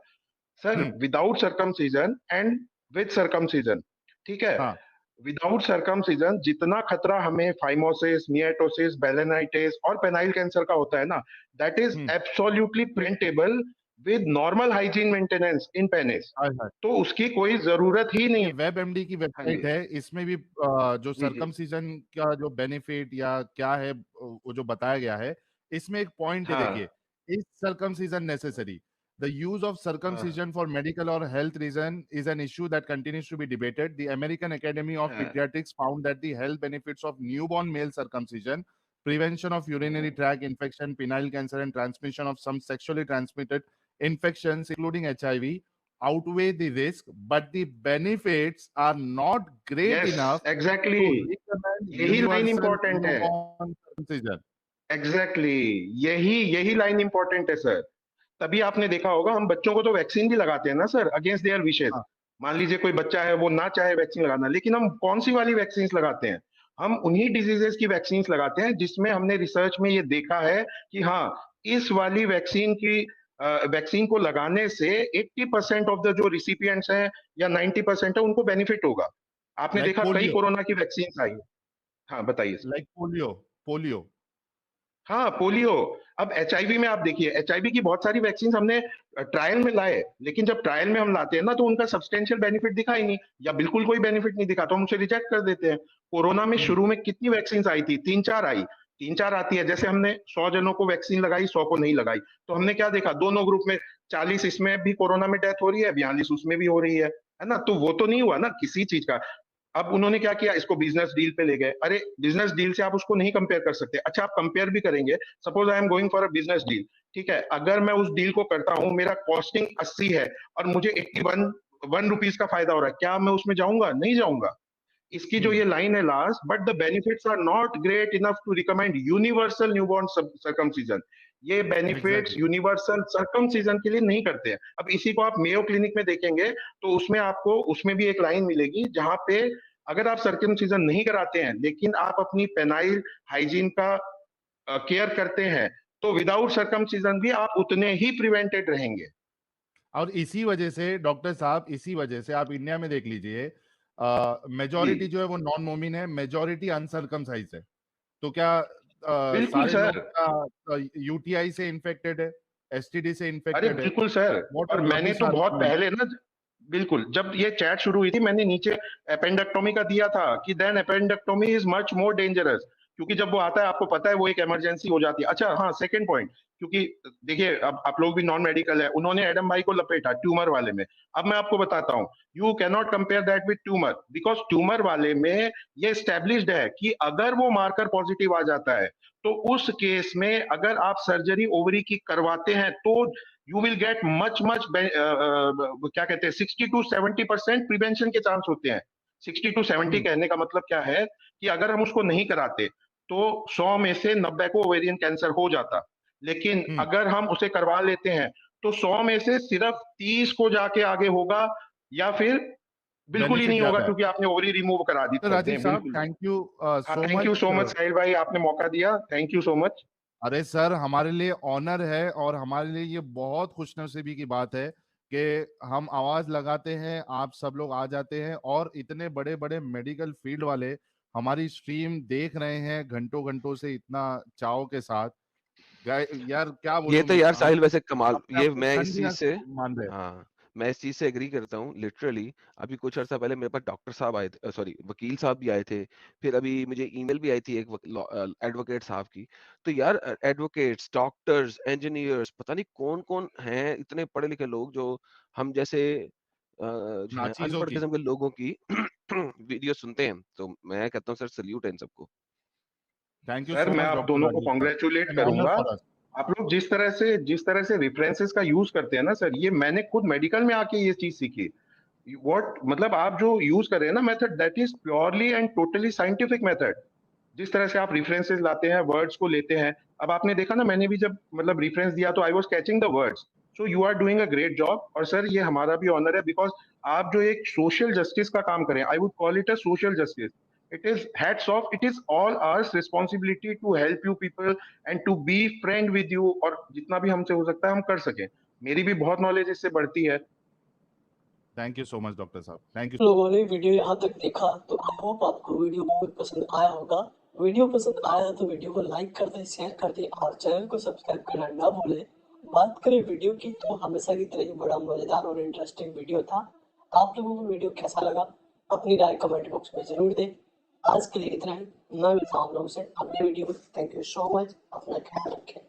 sir, without circumcision and with circumcision, ठीक है, विदाउट सर्कमसीजन जितना खतरा हमें फाइमोसिस, मियाटोसिस, बेलेनाइटिस और पेनाइल कैंसर का होता है ना, that is absolutely preventable with normal hygiene maintenance in penis. तो उसकी कोई जरूरत ही नहीं।
WebMD की वेबसाइट है, इसमें भी जो सर्कमसीजन का जो बेनिफिट या क्या है वो जो बताया गया है, इसमें एक पॉइंट है, देखिए, is circumcision necessary? The use of circumcision for medical or health reason is an issue that continues to be debated. The American Academy of Pediatrics found that the health benefits of newborn male circumcision, prevention of urinary tract infection, penile cancer, and transmission of some sexually transmitted infections, including HIV, outweigh the risk, but the benefits are not great enough.
Exactly. यही line important है। Exactly. यही line important है sir. तभी आपने देखा होगा, हम बच्चों को तो वैक्सीन भी लगाते हैं ना सर, अगेंस्ट देयर विशेस। मान लीजिए कोई बच्चा है वो ना चाहे वैक्सीन लगाना, लेकिन हम कौन सी वाली वैक्सीन लगाते हैं? हम उन्हीं डिजीजेस की वैक्सीन लगाते हैं जिसमें हमने रिसर्च में ये देखा है कि हाँ, इस वाली वैक्सीन को लगाने से 80% ऑफ द जो रिसिपिएंट्स हैं या 90% है, उनको बेनिफिट होगा। आपने देखा कई कोरोना की वैक्सीन आई। हाँ बताइए।
Like polio.
हाँ पोलियो। अब HIV में आप देखिए, HIV की बहुत सारी वैक्सीन हमने ट्रायल में लाए, लेकिन जब ट्रायल में हम लाते हैं ना, तो उनका सब्सटेंशियल बेनिफिट दिखा ही नहीं, या बिल्कुल कोई बेनिफिट नहीं दिखा, तो हम उसे रिजेक्ट कर देते हैं। कोरोना में शुरू में कितनी वैक्सीन आई थी? 3-4 आई। 3-4 आती है। जैसे हमने 100 जनों को वैक्सीन लगाई, 100 को नहीं लगाई, तो हमने क्या देखा? दोनों ग्रुप में 40 इसमें भी कोरोना में डेथ हो रही है, 42 उसमें भी हो रही है ना? तो वो तो नहीं हुआ ना किसी चीज का। अब उन्होंने क्या किया? इसको बिजनेस डील पे ले गए। अरे बिजनेस डील से आप उसको नहीं कंपेयर कर सकते। अच्छा, आप कंपेयर भी करेंगे, suppose I am going for a business deal, ठीक है, अगर मैं उस डील को करता हूं, मेरा कॉस्टिंग 80 है और मुझे 81 ₹1 का फायदा हो रहा है, क्या मैं उसमें जाऊंगा? नहीं जाऊंगा। इसकी जो ये लाइन है last, but the benefits are not great enough to recommend universal newborn circumcision. ये बेनिफिट्स यूनिवर्सल सर्कमसीजन के लिए नहीं करते हैं। अब इसी को आप मेयो क्लिनिक में देखेंगे तो उसमें आपको उसमें भी एक लाइन मिलेगी जहां पे अगर आप सर्कमसीजन नहीं कराते हैं लेकिन आप अपनी पेनाइल हाइजीन का केयर करते हैं तो विदाउट सर्कमसीजन भी आप उतने ही प्रिवेंटेड रहेंगे।
और इसी वजह से डॉक्टर साहब, इसी वजह से आप इंडिया में देख लीजिए, मेजॉरिटी जो है वो नॉन मोमिन है, मेजॉरिटी अनसर्कमसाइज है। तो क्या
बिल्कुल
सारे लोग
सर,
यूटीआई से इन्फेक्टेड है, एसटीडी से
अरे
इन्फेक्टेड है?
बिल्कुल सर। और मैंने तो बहुत पहले ना, बिल्कुल जब ये चैट शुरू हुई थी मैंने नीचे एपेंडेक्टोमी का दिया था कि then appendectomy is much more dangerous, क्योंकि जब वो आता है आपको पता है वो एक इमरजेंसी हो जाती है। अच्छा हाँ, सेकंड पॉइंट, क्योंकि देखिए अब आप लोग भी नॉन मेडिकल है, उन्होंने एडम भाई को लपेटा ट्यूमर वाले में। अब मैं आपको बताता हूँ, you can not compare that with tumour, because tumour वाले में ये स्टैब्लिश्ड है कि अगर वो मार्कर पॉजिटिव आ जाता है तो उस केस में अगर आप सर्जरी ओवरी की करवाते हैं तो यू विल गेट मच क्या कहते हैं 60 to 70% प्रिवेंशन के चांस होते हैं। 60 to 70 कहने का मतलब क्या है कि अगर हम उसको नहीं कराते तो 100 में से 90 को ओवेरियन कैंसर हो जाता, लेकिन अगर हम उसे करवा लेते हैं तो 100 में से सिर्फ 30 को जाके आगे होगा या फिर बिल्कुल ही नहीं होगा क्योंकि आपने ओवरी रिमूव करा दी।
राजीव साहब, थैंक यू
सो मच साहिल भाई, आपने मौका दिया, थैंक यू सो मच।
अरे सर, हमारे लिए ऑनर है और हमारे लिए ये बहुत खुशनसीबी की बात है कि हम आवाज लगाते हैं, आप सब लोग आ जाते हैं और इतने बड़े बड़े मेडिकल फील्ड वाले हमारी स्ट्रीम देख रहे हैं घंटों घंटों से इतना चाव के साथ। यार क्या बोलूं,
ये तो यार साहिल वैसे कमाल, ये मैं इस चीज से
मान रहे।
हाँ मैं इस चीज से एग्री करता हूँ लिटरली। अभी कुछ अर्सा पहले मेरे पास डॉक्टर साहब आए थे, सॉरी वकील साहब भी आए थे, फिर अभी मुझे ईमेल भी आई थी एक एडवोकेट साहब की। तो यार एडवोकेट्स, डॉक्टर्स, इंजीनियर्स, पता नहीं कौन कौन हैं इतने पढ़े लिखे लोग जो हम जैसे जो है अनपढ़ किस्म के लोगों की वीडियो सुनते हैं। तो मैं कहता हूँ सर सल्यूट है इन सबको।
थैंक यू
सर, मैं आप दोनों को कॉन्ग्रेचुलेट करूंगा। आप लोग जिस तरह से रेफरेंसेस का यूज करते हैं ना सर, ये मैंने खुद मेडिकल में आके ये चीज सीखी। व्हाट मतलब आप जो यूज कर रहे हैं ना method, that is purely and totally scientific method. जिस तरह से आप रेफरेंसेस लाते हैं, वर्ड्स को लेते हैं, अब आपने देखा ना मैंने भी जब मतलब रेफरेंस दिया तो I was catching the words. So you are doing a great job. और सर ये हमारा भी ऑनर है बिकॉज आप जो एक सोशल जस्टिस का काम करें, I would call it a social justice. It is hats off. It is all our responsibility to help you people and to be friend with you, और जितना भी हमसे हो सकता है हम कर सकें। मेरी भी बहुत नॉलेज इससे बढ़ती है।
Thank you so much doctor साहब, थैंक यू।
लोगों ने वीडियो यहाँ तक देखा तो आई होप आपको वीडियो बहुत पसंद आया होगा। वीडियो पसंद आया तो वीडियो को लाइक कर दें, शेयर कर दें और चैनल को सब्सक्राइब करना ना भूलें। बात करें वीडियो की तो हमेशा की तरह बड़ा मजेदार और इंटरेस्टिंग वीडियो था। आप लोगों को वीडियो कैसा लगा अपनी राय कमेंट बॉक्स में जरूर दें। आज के लिए इतना ही, मैं मिलता हूँ आप लोगों से अगले वीडियो में। थैंक यू सो मच, अपना ख्याल रखें।